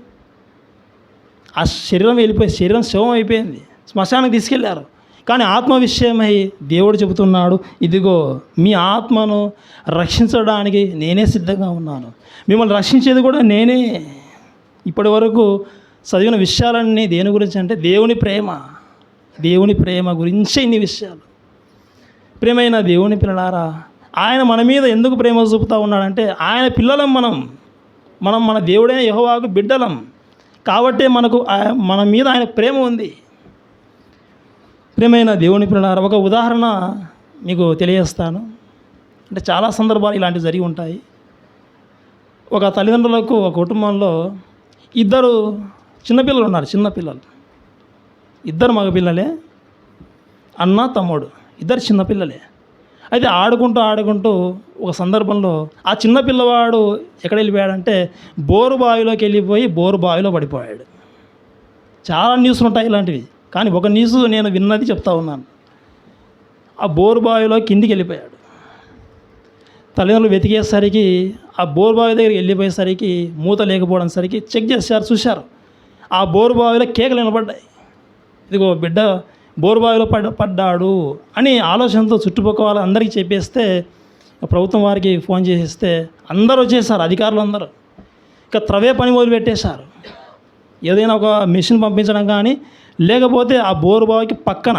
ఆ శరీరం వెళ్ళిపోయి, శరీరం శవం అయిపోయింది, శ్మశానానికి తీసుకెళ్ళారు. కానీ ఆత్మ విషయమై దేవుడు చెబుతున్నాడు, ఇదిగో మీ ఆత్మను రక్షించడానికి నేనే సిద్ధంగా ఉన్నాను, మిమ్మల్ని రక్షించేది కూడా నేనే. ఇప్పటి వరకు చదివిన విషయాలన్నీ దేని గురించి అంటే దేవుని ప్రేమ, దేవుని ప్రేమ గురించే ఇన్ని విషయాలు. ప్రేమైన దేవుని పిల్లలారా, ఆయన మన మీద ఎందుకు ప్రేమ చూపుతూ ఉన్నాడంటే, ఆయన పిల్లలం మనం మన దేవుడైన యెహోవాకు బిడ్డలం కాబట్టే మనకు మన మీద ఆయన ప్రేమ ఉంది. ప్రేమైన దేవుని పిల్లలారా, ఒక ఉదాహరణ మీకు తెలియజేస్తాను. అంటే చాలా సందర్భాలు ఇలాంటివి జరిగి ఉంటాయి. ఒక తల్లిదండ్రులకు ఒక కుటుంబంలో ఇద్దరు చిన్నపిల్లలు ఉన్నారు. చిన్నపిల్లలు ఇద్దరు మగపిల్లలే, అన్న తమ్ముడు ఇద్దరు చిన్నపిల్లలే. అయితే ఆడుకుంటూ ఒక సందర్భంలో ఆ చిన్న పిల్లవాడు ఎక్కడ వెళ్ళిపోయాడంటే, బోరు బావిలోకి వెళ్ళిపోయి బోరు బావిలో పడిపోయాడు. చాలా న్యూస్లు ఉంటాయి ఇలాంటివి, కానీ ఒక న్యూస్ నేను విన్నది చెప్తా ఉన్నాను. ఆ బోరు బావిలో కిందికి వెళ్ళిపోయాడు. తల్లిదండ్రులు వెతికేసరికి ఆ బోరు బావి దగ్గరికి వెళ్ళిపోయేసరికి మూత లేకపోవడం సరికి చెక్ చేశారు, చూశారు. ఆ బోరు బావిలో కేకలు వినపడ్డాయి. ఇదిగో బిడ్డ బోరు బావిలో పడ్డాడు అని ఆలోచనతో చుట్టుపక్కల వాళ్ళు అందరికీ చెప్పేస్తే, ప్రభుత్వం వారికి ఫోన్ చేసేస్తే అందరూ వచ్చేసారు, అధికారులు అందరూ. ఇక త్రవే పని మొదలుపెట్టేశారు. ఏదైనా ఒక మిషన్ పంపించడం కానీ, లేకపోతే ఆ బోరు బావికి పక్కన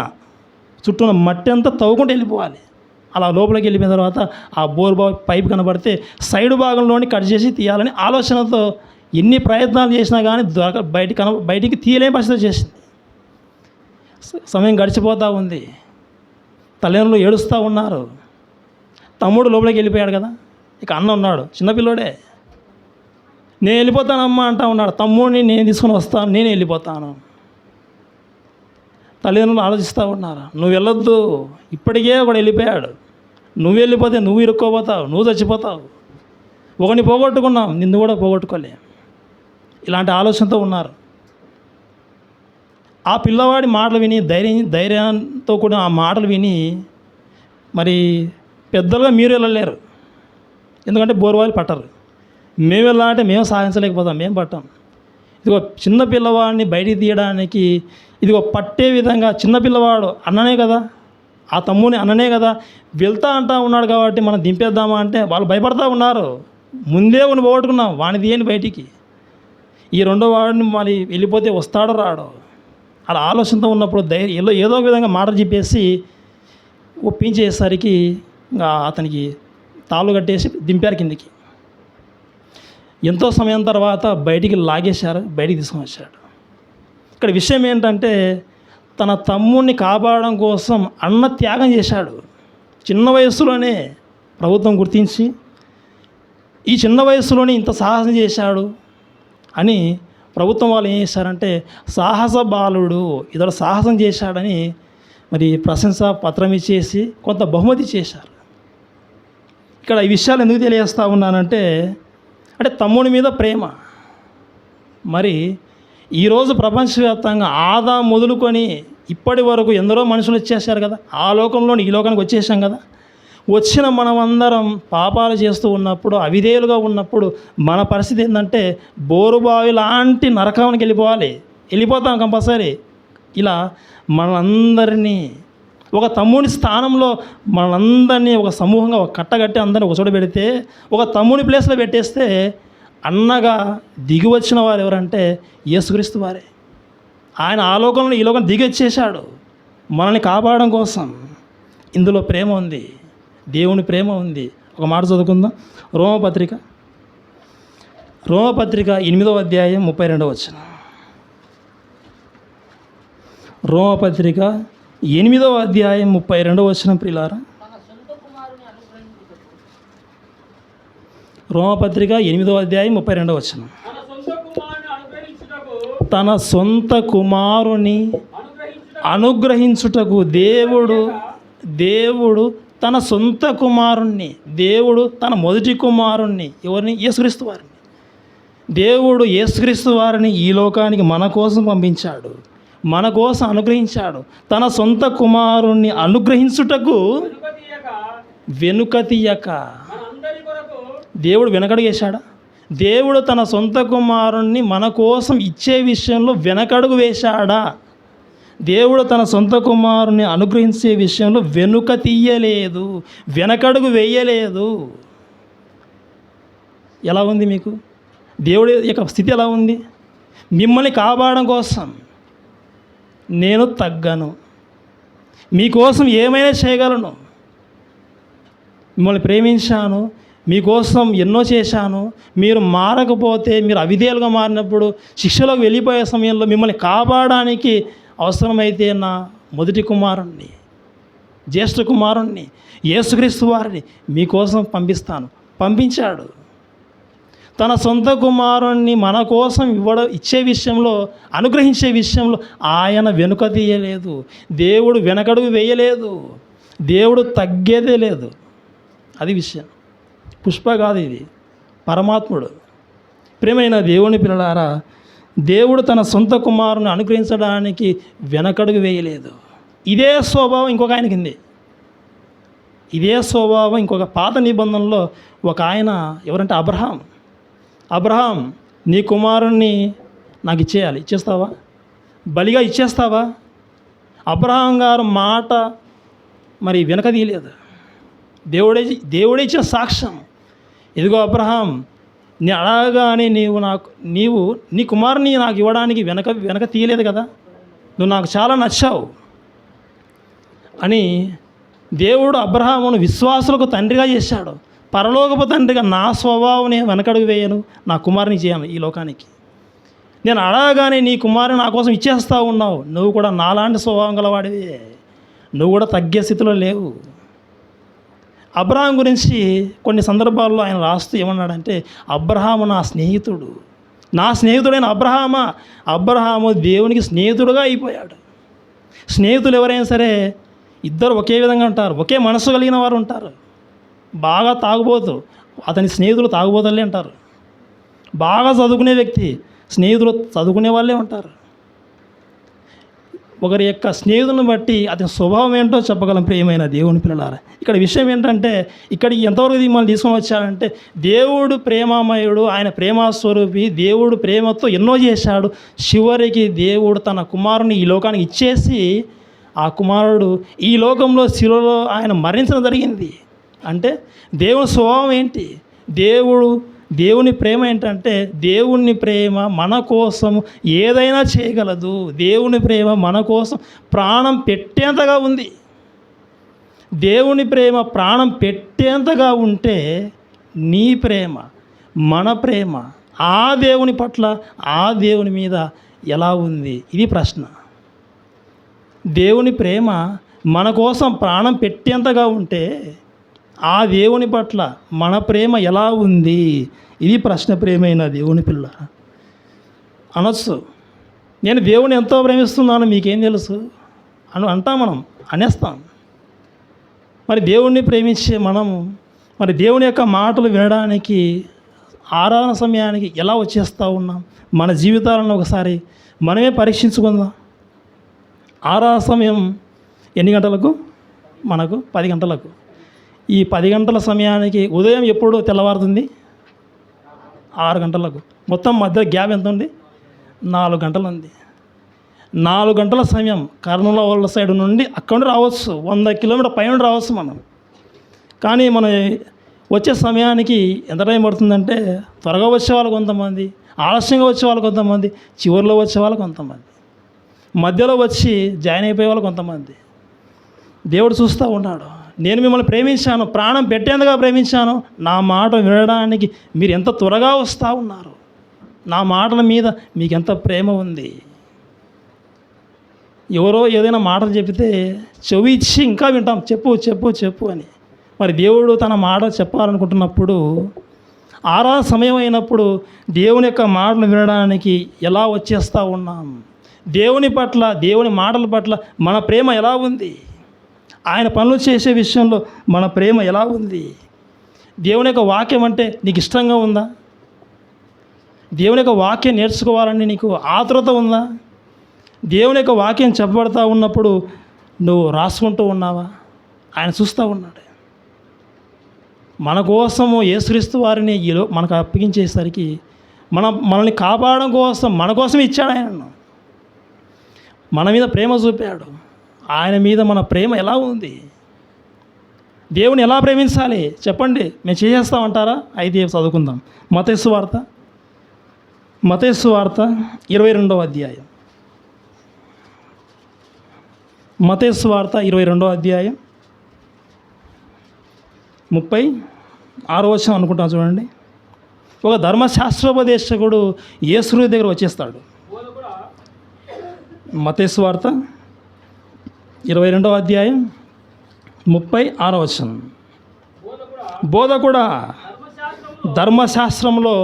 చుట్టూ మట్టి అంతా తవ్వుకుంటూ వెళ్ళిపోవాలి. అలా లోపలికి వెళ్ళిపోయిన తర్వాత ఆ బోరు బావి పైపు కనబడితే సైడ్ భాగంలోని కట్ చేసి తీయాలని ఆలోచనతో ఎన్ని ప్రయత్నాలు చేసినా కానీ బయటికి తీయలేని పరిస్థితి చేసింది. సమయం గడిచిపోతూ ఉంది. తల్లిదండ్రులు ఏడుస్తూ ఉన్నారు. తమ్ముడు లోపలికి వెళ్ళిపోయాడు కదా, ఇక అన్న ఉన్నాడు, చిన్నపిల్లోడే. నేను వెళ్ళిపోతానమ్మా అంటా ఉన్నాడు. తమ్ముడిని నేను తీసుకొని వస్తాను, నేనే వెళ్ళిపోతాను. తల్లిదండ్రులు ఆలోచిస్తూ ఉన్నారు, నువ్వు వెళ్ళొద్దు, ఇప్పటికే ఒకడు వెళ్ళిపోయాడు, నువ్వు వెళ్ళిపోతే నువ్వు ఇరుక్కోపోతావు, నువ్వు చచ్చిపోతావు, ఒకరిని పోగొట్టుకున్నావు, నిన్ను కూడా పోగొట్టుకోలే. ఇలాంటి ఆలోచనతో ఉన్నారు. ఆ పిల్లవాడి మాటలు విని ధైర్యంతో కూడా ఆ మాటలు విని మరి పెద్దలుగా మీరు వెళ్ళలేరు, ఎందుకంటే బోరువాళ్ళు పట్టరు. మేము వెళ్ళాలంటే మేము సాధించలేకపోతాం, మేము పట్టాం. ఇదిగో చిన్న పిల్లవాడిని బయటికి తీయడానికి ఇదిగో పట్టే విధంగా, చిన్నపిల్లవాడు అన్ననే కదా, ఆ తమ్ముని అన్ననే కదా, వెళ్తా అంటా ఉన్నాడు కాబట్టి మనం దింపేద్దామా అంటే వాళ్ళు భయపడతా ఉన్నారు. ముందే కొన్ని పోగొట్టుకున్నాం, వాడిని తీయని బయటికి, ఈ రెండో వాడిని మళ్ళీ వెళ్ళిపోతే వస్తాడో రాడో, అలా ఆలోచనతో ఉన్నప్పుడు ఏదో ఒక విధంగా మాటలు చెప్పేసి ఒప్పించేసరికి ఇంకా అతనికి తాళ్ళు కట్టేసి దింపారు కిందికి. ఎంతో సమయం తర్వాత బయటికి లాగేశారు, బయటికి తీసుకొని వచ్చాడు. ఇక్కడ విషయం ఏంటంటే, తన తమ్ముడిని కాపాడడం కోసం అన్న త్యాగం చేశాడు. చిన్న వయస్సులోనే ప్రభుత్వం గుర్తించి ఈ చిన్న వయస్సులోనే ఇంత సాహసం చేశాడు. అని ప్రభుత్వం వాళ్ళు ఏం చేశారంటే సాహస బాలుడు ఇతడు సాహసం చేశాడని మరి ప్రశంసా పత్రం ఇచ్చేసి కొంత బహుమతి చేశారు. ఇక్కడ ఈ విషయాలు ఎందుకు తెలియజేస్తూ ఉన్నానంటే తమ్ముడి మీద ప్రేమ. మరి ఈరోజు ప్రపంచవ్యాప్తంగా ఆదాం మొదలుకొని ఇప్పటి వరకు ఎందరో మనుషులు వచ్చేసారు కదా, ఆ లోకంలోని ఈ లోకానికి వచ్చేసాం కదా. వచ్చిన మనమందరం పాపాలు చేస్తూ ఉన్నప్పుడు, అవిధేయులుగా ఉన్నప్పుడు మన పరిస్థితి ఏంటంటే బోరుబావి లాంటి నరకానికి వెళ్ళిపోతాం కంపల్సరీ. ఇలా మనందరినీ ఒక తమ్ముని స్థానంలో మనందరినీ ఒక సమూహంగా ఒక కట్టగట్టి అందరినీ ఒక చోట పెడితే, ఒక తమ్ముని ప్లేస్లో పెట్టేస్తే అన్నగా దిగి వచ్చిన వారు ఎవరంటే యేసుక్రీస్తు వారే. ఆయన ఆ లోకంలో ఈ లోకం దిగి వచ్చేసాడు మనల్ని కాపాడడం కోసం. ఇందులో ప్రేమ ఉంది, దేవుని ప్రేమ ఉంది. ఒక మాట చదువుకుందాం. రోమపత్రిక 8వ అధ్యాయం 32వ వచనం. రోమపత్రిక 8వ అధ్యాయం 32వ వచనం. ప్రియులారా, రోమపత్రిక 8వ అధ్యాయం 32వ వచనం. తన సొంత కుమారుని అనుగ్రహించుటకు దేవుడు తన సొంత కుమారుణ్ణి, దేవుడు తన మొదటి కుమారుణ్ణి, ఎవరిని? యేసుక్రీస్తు వారిని. దేవుడు యేసుక్రీస్తు వారిని ఈ లోకానికి మన కోసం పంపించాడు, మన కోసం అనుగ్రహించాడు. తన సొంత కుమారుణ్ణి అనుగ్రహించుటకు వెనుక తీయక. దేవుడు వెనకడుగు వేశాడా? దేవుడు తన సొంత కుమారుణ్ణి మన కోసం ఇచ్చే విషయంలో వెనకడుగు వేశాడా? దేవుడు తన సొంత కుమారుని అనుగ్రహించే విషయంలో వెనుక తీయలేదు, వెనకడుగు వేయలేదు. ఎలా ఉంది మీకు దేవుడి యొక్క స్థితి? ఎలా ఉంది? మిమ్మల్ని కాపాడడం కోసం నేను తగ్గను, మీకోసం ఏమైనా చేయగలను, మిమ్మల్ని ప్రేమించాను, మీకోసం ఎన్నో చేశాను. మీరు మారకపోతే, మీరు అవిధేయులుగా మారినప్పుడు, శిక్షలోకి వెళ్ళిపోయే సమయంలో మిమ్మల్ని కాపాడడానికి అవసరమైతే నా మొదటి కుమారుణ్ణి, జ్యేష్ఠ కుమారుణ్ణి, యేసుక్రీస్తు వారిని మీకోసం పంపించాడు. తన సొంత కుమారుణ్ణి మన కోసం ఇచ్చే విషయంలో, అనుగ్రహించే విషయంలో ఆయన వెనుక తీయలేదు. దేవుడు వెనకడుగు వేయలేదు, దేవుడు తగ్గేదే లేదు. అది విషయం. పుష్ప కాదు, ఇది పరమాత్ముడు. ప్రియమైన దేవుని పిల్లలారా, దేవుడు తన సొంత కుమారుని అనుగ్రహించడానికి వెనకడుగు వేయలేదు. ఇదే స్వభావం ఇంకొక ఆయనకి ఉంది. ఇదే స్వభావం ఇంకొక పాత నిబంధనలో ఒక ఆయన ఎవరంటే అబ్రహాం, నీ కుమారుణ్ణి నాకు ఇచ్చేస్తావా? బలిగా ఇచ్చేస్తావా? అబ్రహాం గారు మాట మరి వెనక తీయలేదు. దేవుడే ఇచ్చిన సాక్ష్యం. ఇదిగో అబ్రహాం, నీ అడగగానే నీవు నీ కుమారుని నాకు ఇవ్వడానికి వెనక తీయలేదు కదా, నువ్వు నాకు చాలా నచ్చావు అని దేవుడు అబ్రహామును విశ్వాసులకు తండ్రిగా చేశాడు. పరలోకపు తండ్రిగా నా స్వభావం నేను వెనకడుగు వేయను, నా కుమారుని చేయను ఈ లోకానికి. నేను అడగగానే నీ కుమారుని నా కోసం ఇచ్చేస్తూ ఉన్నావు. నువ్వు కూడా నాలాంటి స్వభావం గలవాడివి, నువ్వు కూడా తగ్గే స్థితిలో లేవు. అబ్రహాం గురించి కొన్ని సందర్భాల్లో ఆయన రాస్తూ ఏమన్నాడంటే, అబ్రహాము నా స్నేహితుడైన అబ్రహాము దేవునికి స్నేహితుడుగా అయిపోయాడు. స్నేహితులు ఎవరైనా సరే ఇద్దరు ఒకే విధంగా ఉంటారు, ఒకే మనసు కలిగిన వారు ఉంటారు. బాగా తాగుబోతు, అతని స్నేహితులు తాగుబోతులే అంటారు. బాగా చదువుకునే వ్యక్తి స్నేహితులు చదువుకునే వాళ్ళే ఉంటారు. ఒకరి యొక్క స్నేహితులను బట్టి అతని స్వభావం ఏంటో చెప్పగలం. ప్రియమైన దేవుని పిల్లలారా, ఇక్కడ విషయం ఏంటంటే, ఇక్కడికి ఎంతవరకు మిమ్మల్ని తీసుకొని వచ్చాడంటే, దేవుడు ప్రేమామయుడు, ఆయన ప్రేమాస్వరూపి. దేవుడు ప్రేమతో ఎన్నో చేశాడు. చివరికి దేవుడు తన కుమారుని ఈ లోకానికి ఇచ్చేసి, ఆ కుమారుడు ఈ లోకంలో శిలువలో ఆయన మరణించడం జరిగింది. అంటే దేవుని స్వభావం ఏంటి? దేవుని ప్రేమ ఏంటంటే, దేవుని ప్రేమ మన కోసం ఏదైనా చేయగలదు. దేవుని ప్రేమ మన కోసం ప్రాణం పెట్టేంతగా ఉంది. దేవుని ప్రేమ ప్రాణం పెట్టేంతగా ఉంటే, నీ ప్రేమ, మన ప్రేమ ఆ దేవుని పట్ల, ఆ దేవుని మీద ఎలా ఉంది? ఇది ప్రశ్న. దేవుని ప్రేమ మన కోసం ప్రాణం పెట్టేంతగా ఉంటే, ఆ దేవుని పట్ల మన ప్రేమ ఎలా ఉంది? ఇది ప్రశ్న. ప్రేమైన దేవుని పిల్ల, అనొచ్చు. నేను దేవుని ఎంతో ప్రేమిస్తున్నాను మీకేం తెలుసు అంటాం, మనం అనేస్తాం. మరి దేవుణ్ణి ప్రేమించే మనము మరి దేవుని యొక్క మాటలు వినడానికి ఆరాధన సమయానికి ఎలా వచ్చేస్తూ ఉన్నాం? మన జీవితాలను ఒకసారి మనమే పరీక్షించుకుందాం. ఆరాధన సమయం ఎన్ని గంటలకు? మనకు 10 గంటలకు. ఈ 10 గంటల సమయానికి ఉదయం ఎప్పుడు తెల్లవారుతుంది? 6 గంటలకు. మొత్తం మధ్య గ్యాప్ ఎంత ఉంది? 4 గంటలు ఉంది. 4 గంటల సమయం కర్నూలు వాళ్ళ సైడ్ నుండి అక్కడ రావచ్చు, 100 కిలోమీటర్ పైన రావచ్చు మనం. కానీ మనం వచ్చే సమయానికి ఎంత టైం పడుతుందంటే, త్వరగా వచ్చే వాళ్ళు కొంతమంది, ఆలస్యంగా వచ్చే వాళ్ళు కొంతమంది, చివరిలో వచ్చే వాళ్ళు కొంతమంది, మధ్యలో వచ్చి జాయిన్ అయిపోయే వాళ్ళు కొంతమంది. దేవుడు చూస్తూ ఉన్నాడు. నేను మిమ్మల్ని ప్రేమించాను, ప్రాణం పెట్టేందుగా ప్రేమించాను. నా మాట వినడానికి మీరు ఎంత త్వరగా వస్తూ ఉన్నారు. నా మాటల మీద మీకు ఎంత ప్రేమ ఉంది. ఎవరో ఏదైనా మాటలు చెబితే చెవి ఇచ్చి ఇంకా వింటాం, చెప్పు చెప్పు చెప్పు అని. మరి దేవుడు తన మాట చెప్పాలనుకుంటున్నప్పుడు, ఆరాధన సమయం అయినప్పుడు దేవుని యొక్క మాటలు వినడానికి ఎలా వచ్చేస్తూ ఉన్నాం? దేవుని పట్ల, దేవుని మాటల పట్ల మన ప్రేమ ఎలా ఉంది? ఆయన పనులు చేసే విషయంలో మన ప్రేమ ఎలా ఉంది? దేవుని యొక్క వాక్యం అంటే నీకు ఇష్టంగా ఉందా? దేవుని యొక్క వాక్యం నేర్చుకోవాలని నీకు ఆతృత ఉందా? దేవుని యొక్క వాక్యం చెప్పబడతా ఉన్నప్పుడు నువ్వు రాసుకుంటూ ఉన్నావా? ఆయన చూస్తూ ఉన్నాడు. మన కోసము యేసుక్రీస్తు వారిని మనకు అప్పగించేసరికి మనల్ని కాపాడడం కోసం మన కోసం ఇచ్చాడు ఆయన. మన మీద ప్రేమ చూపాడు. ఆయన మీద మన ప్రేమ ఎలా ఉంది? దేవుని ఎలా ప్రేమించాలి చెప్పండి? మేము చేసేస్తామంటారా? అయితే చదువుకుందాం. మత్తయి సువార్త 22వ అధ్యాయం. మత్తయి సువార్త 22వ అధ్యాయం 36వ వచనం అనుకుంటాను చూడండి. ఒక ధర్మశాస్త్రోపదేశకుడు యేసు దగ్గర వచ్చేస్తాడు. మత్తయి సువార్త 22వ అధ్యాయం 36వ వచనం. బోధకుడా, ధర్మశాస్త్రంలో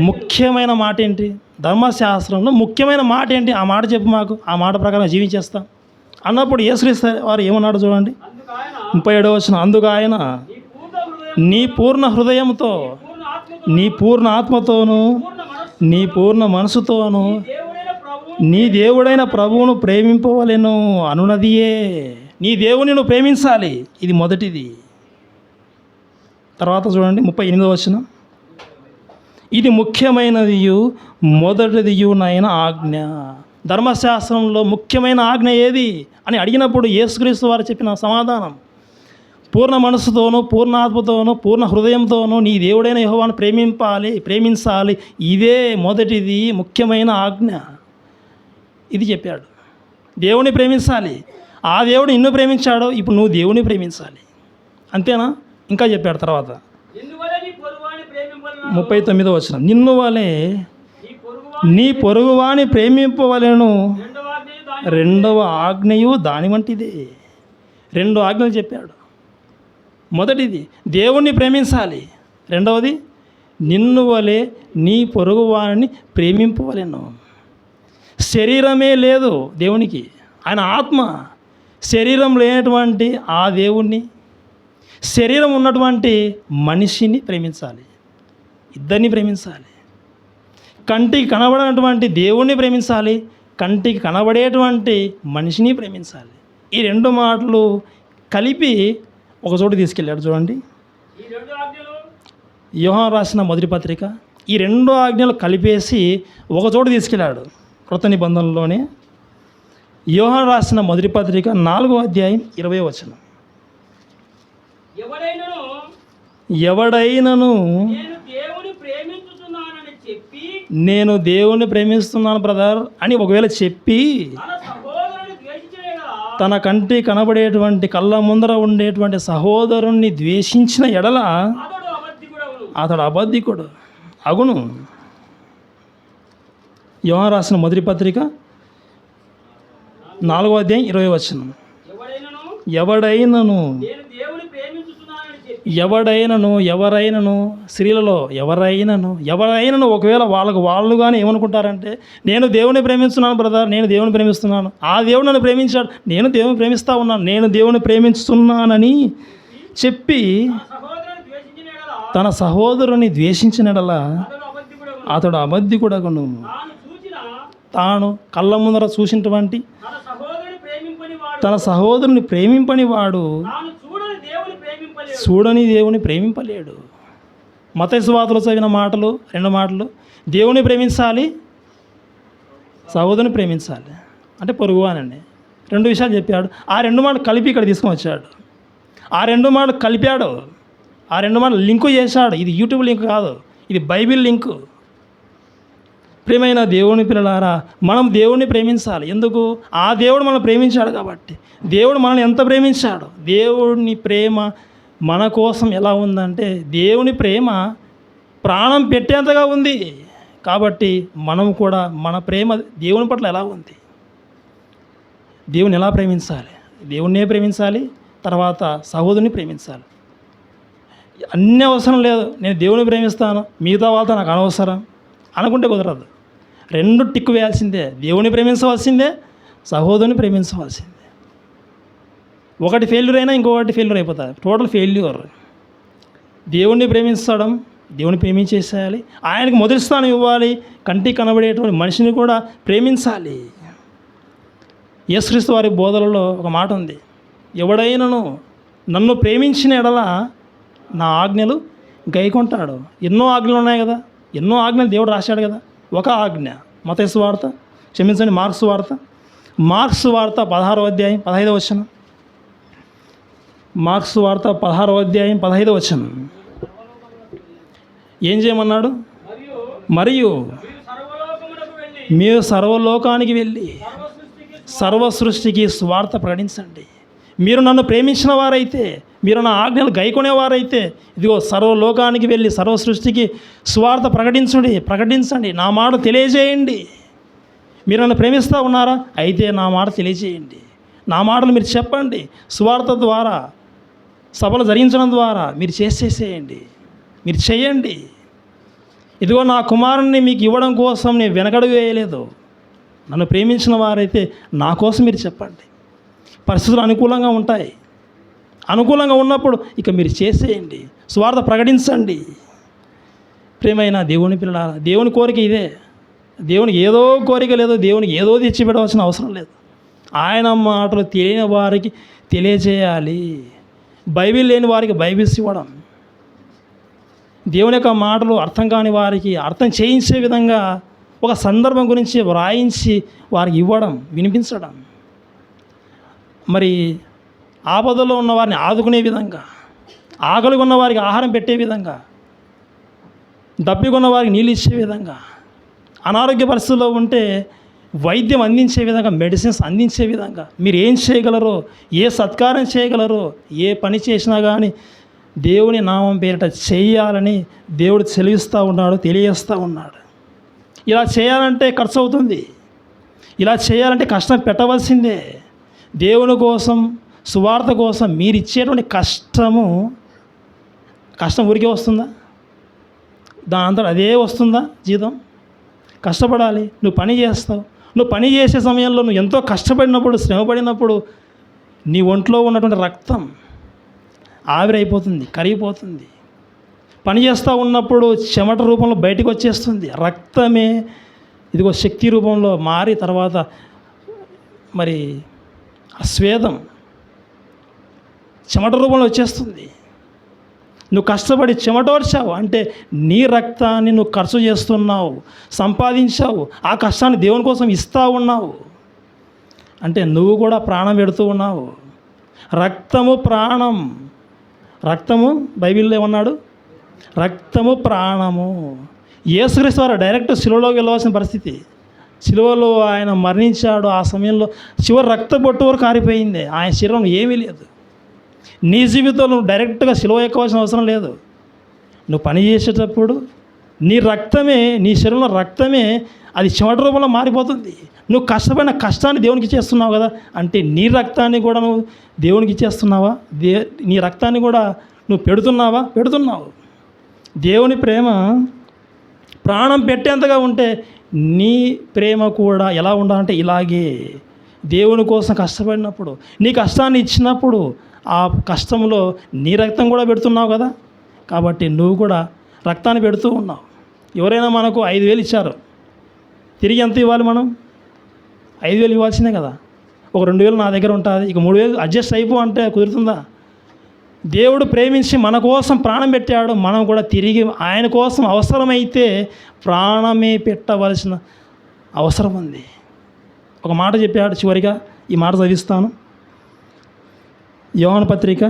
ముఖ్యమైన మాట ఏంటి? ధర్మశాస్త్రంలో ముఖ్యమైన మాట ఏంటి? ఆ మాట చెప్పు మాకు, ఆ మాట ప్రకారం జీవించేస్తాం అన్నప్పుడు యేసుక్రీస్తు వారు ఏమన్నాడు చూడండి. 37వ వచనం. అందుకు ఆయన, నీ పూర్ణ హృదయంతో, నీ పూర్ణ ఆత్మతోనూ, నీ పూర్ణ మనసుతోనూ నీ దేవుడైన ప్రభువును ప్రేమింపవలెను అనునదియే. నీ దేవుని నువ్వు ప్రేమించాలి, ఇది మొదటిది. తర్వాత చూడండి 38వ వచనం. ఇది ముఖ్యమైనదియు మొదటిదియునైన ఆజ్ఞ. ధర్మశాస్త్రంలో ముఖ్యమైన ఆజ్ఞ ఏది అని అడిగినప్పుడు యేసుక్రీస్తు వారు చెప్పిన సమాధానం, పూర్ణ మనసుతోనూ, పూర్ణ ఆత్మతోనూ, పూర్ణ హృదయంతోనూ నీ దేవుడైన యెహోవాను ప్రేమించాలి. ఇదే మొదటిది, ముఖ్యమైన ఆజ్ఞ. ఇది చెప్పాడు. దేవుని ప్రేమించాలి. ఆ దేవుడు నిన్ను ప్రేమించాడు, ఇప్పుడు నువ్వు దేవుని ప్రేమించాలి. అంతేనా? ఇంకా చెప్పాడు తర్వాత 39వ వచనం. నిన్ను వలె నీ పొరుగువాని ప్రేమింపవలెను, రెండవ ఆజ్ఞయు దాని వంటిదే. 2 ఆజ్ఞలు చెప్పాడు. మొదటిది దేవుణ్ణి ప్రేమించాలి, రెండవది నిన్ను వలె నీ పొరుగువాని ప్రేమింపవలెను. శరీరమే లేదు దేవునికి, ఆయన ఆత్మ. శరీరం లేనటువంటి ఆ దేవుణ్ణి, శరీరం ఉన్నటువంటి మనిషిని ప్రేమించాలి. ఇద్దరిని ప్రేమించాలి. కంటికి కనబడినటువంటి దేవుణ్ణి ప్రేమించాలి, కంటికి కనబడేటువంటి మనిషిని ప్రేమించాలి. ఈ 2 మాటలు కలిపి ఒక చోటు తీసుకెళ్ళాడు చూడండి. యోహాను రాసిన మొదటి పత్రిక ఈ 2 ఆజ్ఞలు కలిపేసి ఒక చోటు తీసుకెళ్ళాడు. కృత నిబంధనలోనే యోహాను రాసిన మొదటి పత్రిక 4వ అధ్యాయం 20వ వచనం. ఎవడైనను నేను దేవుని ప్రేమిస్తున్నాను బ్రదర్ అని ఒకవేళ చెప్పి తన కంటి కనబడేటువంటి కళ్ళ ముందర ఉండేటువంటి సహోదరుణ్ణి ద్వేషించిన ఎడల అతడు అబద్ధికుడు అగును. యోహాను రాసిన మొదటి పత్రిక 4వ అధ్యాయం 20వ వచనం. ఎవడైనను ఎవరైనను స్త్రీలలో ఎవరైనను ఒకవేళ వాళ్ళు కానీ ఏమనుకుంటారంటే, నేను దేవుని ప్రేమిస్తున్నాను బ్రదర్, నేను దేవుని ప్రేమిస్తున్నాను, ఆ దేవుడు నన్ను ప్రేమించాడు, నేను దేవుని ప్రేమిస్తూ ఉన్నాను, నేను దేవుని ప్రేమిస్తున్నానని చెప్పి తన సహోదరుని ద్వేషించినడలా అతడు అబద్ధికుడగును. తాను కళ్ళ ముందర చూసినటువంటి తన సహోదరుని ప్రేమింపని వాడు చూడని దేవుని ప్రేమింపలేడు. మత్తయి సువార్తలో చదివిన మాటలు, 2 మాటలు, దేవుని ప్రేమించాలి, సహోదరుని ప్రేమించాలి, అంటే పొరుగు అనండి. 2 విషయాలు చెప్పాడు. ఆ 2 మాటలు కలిపి ఇక్కడ తీసుకొని వచ్చాడు. ఆ 2 మాటలు కలిపాడు, ఆ 2 మాటలు లింకు చేశాడు. ఇది యూట్యూబ్ లింక్ కాదు, ఇది బైబిల్ లింకు. ప్రియమైన దేవుని పిల్లలారా, మనం దేవుణ్ణి ప్రేమించాలి. ఎందుకు? ఆ దేవుడు మనల్ని ప్రేమించాడు కాబట్టి. దేవుడు మనల్ని ఎంత ప్రేమించాడు, దేవుని ప్రేమ మన కోసం ఎలా ఉందంటే, దేవుని ప్రేమ ప్రాణం పెట్టేంతగా ఉంది. కాబట్టి మనం కూడా మన ప్రేమ దేవుని పట్ల ఎలా ఉంది, దేవుని ఎలా ప్రేమించాలి, దేవుణ్ణే ప్రేమించాలి, తర్వాత సహోదరుని ప్రేమించాలి. అన్నీ అవసరం లేదు, నేను దేవుని ప్రేమిస్తాను, మిగతా వాళ్ళతో నాకు అనవసరం అనుకుంటే కుదరదు. 2 టిక్కు వేయాల్సిందే, దేవుని ప్రేమించవలసిందే, సహోదరుని ప్రేమించవలసిందే. ఒకటి ఫెయిల్యూర్ అయినా ఇంకొకటి ఫెయిల్యూర్ అయిపోతుంది, టోటల్ ఫెయిల్యూర్. దేవుణ్ణి ప్రేమించడం, దేవుని ప్రేమించేసేయాలి, ఆయనకు మొదటి స్థానం ఇవ్వాలి, కంటికి కనబడేటువంటి మనిషిని కూడా ప్రేమించాలి. యేసుక్రీస్తు వారి బోధనలో ఒక మాట ఉంది, ఎవడైనను నన్ను ప్రేమించిన ఎడల నా ఆజ్ఞలు గైకొంటాడు. ఎన్నో ఆజ్ఞలు ఉన్నాయి కదా, ఎన్నో ఆజ్ఞలు దేవుడు రాశాడు కదా. ఒక ఆజ్ఞ మత్తయి సువార్త, మార్క్స్ వార్త 16వ అధ్యాయం 15వ వచనం. మార్క్స్ వార్త 16వ అధ్యాయం 15వ వచనం. ఏం చేయమన్నాడు? మరియు మీరు సర్వలోకానికి వెళ్ళి సర్వ సృష్టికి స్వార్థ ప్రకటించండి. మీరు నన్ను ప్రేమించిన వారైతే, మీరు నా ఆజ్ఞలు గైకొనేవారైతే, ఇదిగో సర్వలోకానికి వెళ్ళి సర్వ సృష్టికి స్వార్థ ప్రకటించండి, నా మాట తెలియజేయండి. మీరు నన్ను ప్రేమిస్తూ ఉన్నారా? అయితే నా మాట తెలియజేయండి, నా మాటలు మీరు చెప్పండి. స్వార్థ ద్వారా, సభలు జరిగించడం ద్వారా మీరు చేసేసేయండి, మీరు చేయండి. ఇదిగో నా కుమారుణ్ణి మీకు ఇవ్వడం కోసం నేను వెనకడుగు వేయలేదు. నన్ను ప్రేమించిన వారైతే నా కోసం మీరు చెప్పండి. పరిస్థితులు అనుకూలంగా ఉంటాయి, అనుకూలంగా ఉన్నప్పుడు ఇక మీరు చేసేయండి, స్వార్థ ప్రకటించండి. ప్రియమైన దేవుని పిల్లలారా, దేవుని కోరిక ఇదే. దేవునికి ఏదో కోరిక లేదు, దేవునికి ఏదో తెచ్చిపెట్టవలసిన అవసరం లేదు. ఆయన మాటలు తెలియని వారికి తెలియజేయాలి, బైబిల్ లేని వారికి బైబిల్స్ ఇవ్వడం, దేవుని యొక్క మాటలు అర్థం కాని వారికి అర్థం చేయించే విధంగా ఒక సందర్భం గురించి వ్రాయించి వారికి ఇవ్వడం, వినిపించడం. మరి ఆపదలో ఉన్న వారిని ఆదుకునే విధంగా, ఆకలిగా ఉన్న వారికి ఆహారం పెట్టే విధంగా, దప్పికొన్న వారికి నీళ్ళు ఇచ్చే విధంగా, అనారోగ్య పరిస్థితుల్లో ఉంటే వైద్యం అందించే విధంగా, మెడిసిన్స్ అందించే విధంగా మీరు ఏం చేయగలరో, ఏ సత్కారం చేయగలరో, ఏ పని చేసినా కానీ దేవుని నామం పేరిట చేయాలని దేవుడు సెలవిస్తూ ఉన్నాడు, తెలియజేస్తూ ఉన్నాడు. ఇలా చేయాలంటే ఖర్చు అవుతుంది, ఇలా చేయాలంటే కష్టం పెట్టవలసిందే. దేవుని కోసం, సువార్త కోసం మీరు ఇచ్చేటువంటి కష్టం ఊరికే వస్తుందా? దాని అంతా అదే వస్తుందా జీతం? కష్టపడాలి, నువ్వు పని చేస్తావు. నువ్వు పని చేసే సమయంలో నువ్వు ఎంతో కష్టపడినప్పుడు, శ్రమపడినప్పుడు నీ ఒంట్లో ఉన్నటువంటి రక్తం ఆవిరైపోతుంది, కరిగిపోతుంది. పని చేస్తూ ఉన్నప్పుడు చెమట రూపంలో బయటకు వచ్చేస్తుంది. రక్తమే ఇదిగో శక్తి రూపంలో మారి తర్వాత మరి స్వేదం చెమట రూపంలో వచ్చేస్తుంది. నువ్వు కష్టపడి చెమటోర్చావు అంటే నీ రక్తాన్ని నువ్వు ఖర్చు చేస్తున్నావు, సంపాదించావు, ఆ కష్టాన్ని దేవుని కోసం ఇస్తూ ఉన్నావు అంటే నువ్వు కూడా ప్రాణం పెడుతూ ఉన్నావు. రక్తము ప్రాణం, రక్తము బైబిల్లో ఏమన్నాడు? రక్తము ప్రాణము. యేసుక్రీస్తు వారు డైరెక్ట్ శిలువలోకి వెళ్ళవలసిన పరిస్థితి. శిలువలో ఆయన మరణించాడు. ఆ సమయంలో చివరి రక్త బొట్టు వరకు కారిపోయింది. ఆయన శరీరం ఏమీ లేదు. నీ జీవితంలో నువ్వు డైరెక్ట్గా శిలువ ఎక్కవలసిన అవసరం లేదు. నువ్వు పని చేసేటప్పుడు నీ రక్తమే, నీ శరీరంలో రక్తమే అది చెమట రూపంలో మారిపోతుంది. నువ్వు కష్టపడిన కష్టాన్ని దేవునికి ఇచ్చేస్తున్నావు కదా, అంటే నీ రక్తాన్ని కూడా నువ్వు దేవునికి ఇచ్చేస్తున్నావా? నీ రక్తాన్ని కూడా నువ్వు పెడుతున్నావా? పెడుతున్నావు. దేవుని ప్రేమ ప్రాణం పెట్టేంతగా ఉంటే నీ ప్రేమ కూడా ఎలా ఉండాలంటే ఇలాగే. దేవుని కోసం కష్టపడినప్పుడు, నీ కష్టాన్ని ఇచ్చినప్పుడు, ఆ కష్టంలో నీ రక్తం కూడా పెడుతున్నావు కదా. కాబట్టి నువ్వు కూడా రక్తాన్ని పెడుతూ ఉన్నావు. ఎవరైనా మనకు 5,000 ఇచ్చారు, తిరిగి ఎంత ఇవ్వాలి? మనం 5,000 ఇవ్వాల్సిందే కదా. ఒక 2,000 నా దగ్గర ఉంటుంది, ఇక 3,000 అడ్జస్ట్ అయిపో అంటే కుదురుతుందా? దేవుడు ప్రేమించి మన కోసం ప్రాణం పెట్టాడు. మనం కూడా తిరిగి ఆయన కోసం అవసరమైతే ప్రాణమే పెట్టవలసిన అవసరం ఉంది. ఒక మాట చెప్పాడు చివరిగా, ఈ మాట చదివిస్తాను. యోహాను పత్రిక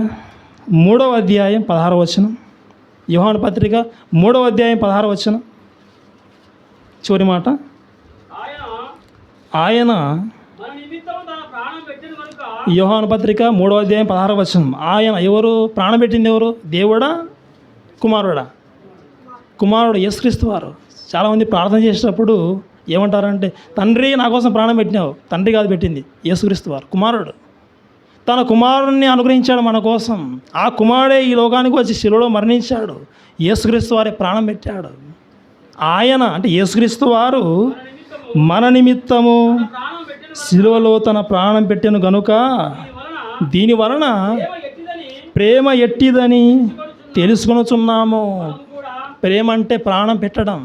3వ అధ్యాయం 16వ వచనం. యోహాను పత్రిక 3వ అధ్యాయం 16వ వచనం చివరి మాట. ఆయన యోహాను పత్రిక 3వ అధ్యాయం 16వ వచనం. ఆయన ఎవరు? ప్రాణం పెట్టింది ఎవరు? దేవుడా, కుమారుడా? కుమారుడు యేసుక్రీస్తు వారు. చాలామంది ప్రార్థన చేసేటప్పుడు ఏమంటారంటే, తండ్రి నా కోసం ప్రాణం పెట్టినావు. తండ్రి కాదు పెట్టింది, యేసుక్రీస్తు వారు, కుమారుడు. తన కుమారుణ్ణి అనుగ్రహించాడు మన కోసం. ఆ కుమారుడే ఈ లోకానికి వచ్చి శిలువలో మరణించాడు. యేసుక్రీస్తు వారే ప్రాణం పెట్టాడు. ఆయన అంటే యేసుక్రీస్తు వారు మన నిమిత్తము శిలువలో తన ప్రాణం పెట్టెను గనుక దీని వలన ప్రేమ ఎట్టిదని తెలుసుకొనుచున్నాము. ప్రేమ అంటే ప్రాణం పెట్టడం.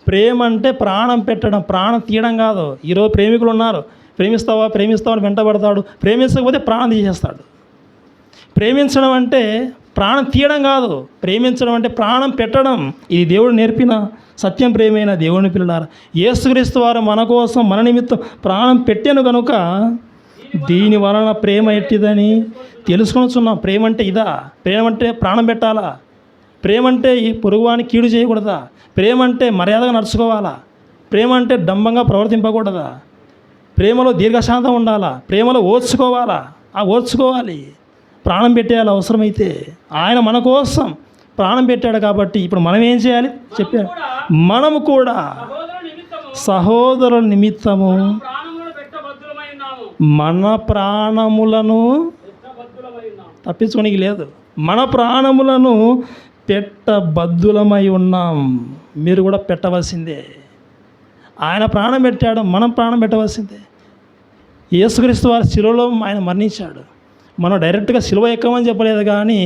ప్రేమ అంటే ప్రాణం పెట్టడం, ప్రాణం తీయడం కాదు. ఈరోజు ప్రేమికులు ఉన్నారు, ప్రేమిస్తావా అని వెంటబడతాడు, ప్రేమించకపోతే ప్రాణం తీసేస్తాడు. ప్రేమించడం అంటే ప్రాణం తీయడం కాదు, ప్రేమించడం అంటే ప్రాణం పెట్టడం. ఇది దేవుడు నేర్పిన సత్యం. ప్రేమైన దేవుని పిల్లలారా, యేసుక్రీస్తు వారు మన కోసం మన నిమిత్తం ప్రాణం పెట్టాను కనుక దీని వలన ప్రేమ ఎట్టిదని తెలుసుకొనుచున్నాం. ప్రేమ అంటే ఇదా? ప్రేమ అంటే ప్రాణం పెట్టాలా? ప్రేమ అంటే ఈ పొరుగువానికి కీడు చేయకూడదా? ప్రేమ అంటే మర్యాదగా నడుచుకోవాలా? ప్రేమ అంటే డంబంగా ప్రవర్తింపకూడదా? ప్రేమలో దీర్ఘశాంతం ఉండాలా? ప్రేమలో ఓర్చుకోవాలా? ఓర్చుకోవాలి, ప్రాణం పెట్టేయాలి అవసరమైతే. ఆయన మన కోసం ప్రాణం పెట్టాడు కాబట్టి ఇప్పుడు మనం ఏం చేయాలి చెప్పాడు. మనము కూడా సహోదరుల నిమిత్తము మన ప్రాణములను తప్పించుకోనికి లేదు, మన ప్రాణములను పెట్టబద్దులమై ఉన్నాం. మీరు కూడా పెట్టవలసిందే. ఆయన ప్రాణం పెట్టాడు, మనం ప్రాణం పెట్టవలసిందే. యేసుక్రీస్తు వారి శిలువలో ఆయన మరణించాడు. మనం డైరెక్ట్గా శిలువ ఎక్కమని చెప్పలేదు, కానీ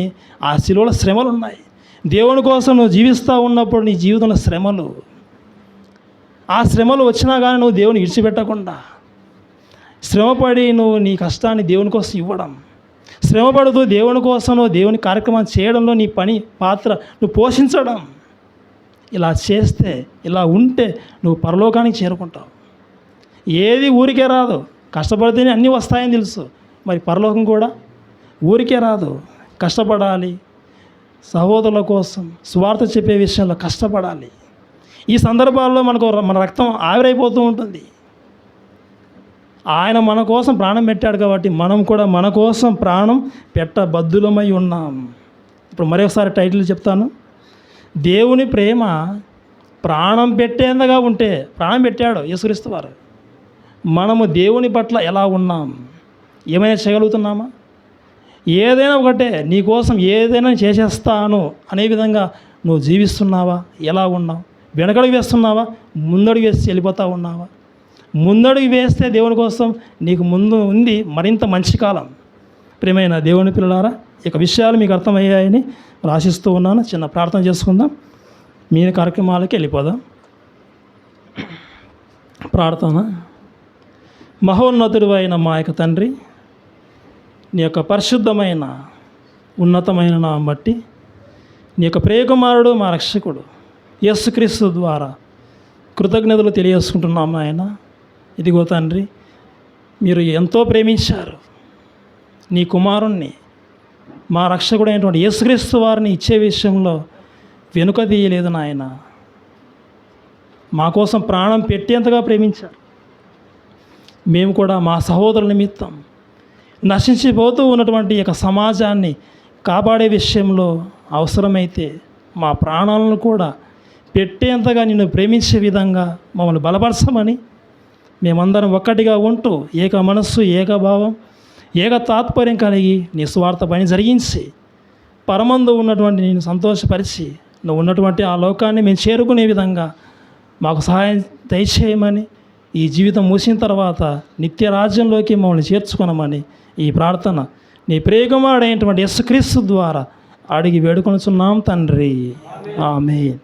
ఆ శిలువలో శ్రమలు ఉన్నాయి. దేవుని కోసం నువ్వు జీవిస్తూ ఉన్నప్పుడు నీ జీవితంలో శ్రమలు, ఆ శ్రమలు వచ్చినా కానీ నువ్వు దేవుని విడిచిపెట్టకుండా శ్రమపడి నువ్వు నీ కష్టాన్ని దేవుని కోసం ఇవ్వడం, శ్రమపడుతూ దేవుని కోసం నువ్వు దేవుని కార్యక్రమాన్ని చేయడంలో నీ పని పాత్ర నువ్వు పోషించడం, ఇలా చేస్తే, ఇలా ఉంటే నువ్వు పరలోకానికి చేరుకుంటావు. ఏది ఊరికే రాదు, కష్టపడితేనే అన్నీ వస్తాయని తెలుసు. మరి పరలోకం కూడా ఊరికే రాదు, కష్టపడాలి. సహోదరుల కోసం సువార్త చెప్పే విషయంలో కష్టపడాలి. ఈ సందర్భాల్లో మన రక్తం ఆవిరైపోతూ ఉంటుంది. ఆయన మన కోసం ప్రాణం పెట్టాడు కాబట్టి మనం కూడా మన కోసం ప్రాణం పెట్టబద్దులమై ఉన్నాం. ఇప్పుడు మరొకసారి టైటిల్ చెప్తాను. దేవుని ప్రేమ ప్రాణం పెట్టేందుగా ఉంటే, ప్రాణం పెట్టాడు యేసుక్రీస్తు వారు. మనము దేవుని పట్ల ఎలా ఉన్నాం? ఏమైనా చేయగలుగుతున్నామా? ఏదైనా ఒకటే, నీ కోసం ఏదైనా చేసేస్తాను అనే విధంగా నువ్వు జీవిస్తున్నావా? ఎలా ఉన్నావు? వెనకడుగు వేస్తున్నావా? ముందడుగు వేసి వెళ్ళిపోతా ఉన్నావా? ముందడుగు వేస్తే దేవుని కోసం నీకు ముందు ఉంది మరింత మంచి కాలం. ప్రియమైన దేవుని పిల్లలారా, ఇక విషయాలు మీకు అర్థమయ్యాయని ఆశిస్తూ ఉన్నాను. చిన్న ప్రార్థన చేసుకుందాం, మీ కార్యక్రమాలకి వెళ్ళిపోదాం. ప్రార్థన. మహోన్నతుడు అయిన మా యొక్క తండ్రి, నీ యొక్క పరిశుద్ధమైన ఉన్నతమైన నామం బట్టి నీ యొక్క ప్రియకుమారుడు మా రక్షకుడు యేసుక్రీస్తు ద్వారా కృతజ్ఞతలు తెలియజేసుకుంటున్నాము ఆయన. ఇదిగో తండ్రి, మీరు ఎంతో ప్రేమించారు. నీ కుమారుణ్ణి, మా రక్షకుడైనటువంటి యేసుక్రీస్తు వారిని ఇచ్చే విషయంలో వెనుక తీయలేదు నాయన. మా కోసం ప్రాణం పెట్టేంతగా ప్రేమించారు. మేము కూడా మా సహోదరుల నిమిత్తం నశించిపోతూ ఉన్నటువంటి యొక్క సమాజాన్ని కాపాడే విషయంలో అవసరమైతే మా ప్రాణాలను కూడా పెట్టేంతగా నిన్ను ప్రేమించే విధంగా మమ్మల్ని బలపరచమని, మేమందరం ఒక్కటిగా ఉంటూ ఏక మనస్సు, ఏకభావం, ఏక తాత్పర్యం కలిగి నీ స్వార్థ పని జరిగించి పరమందు ఉన్నటువంటి నేను సంతోషపరిచి నువ్వు ఉన్నటువంటి ఆ లోకాన్ని మేము చేరుకునే విధంగా మాకు సహాయం దయచేయమని, ఈ జీవితం ముగిసిన తర్వాత నిత్య రాజ్యంలోకి మమ్మల్ని చేర్చుకొనమని ఈ ప్రార్థన నీ ప్రియకుమారుడైనటువంటి యేసుక్రీస్తు ద్వారా అడిగి వేడుకొనుచున్నాం తండ్రి. ఆమేన్.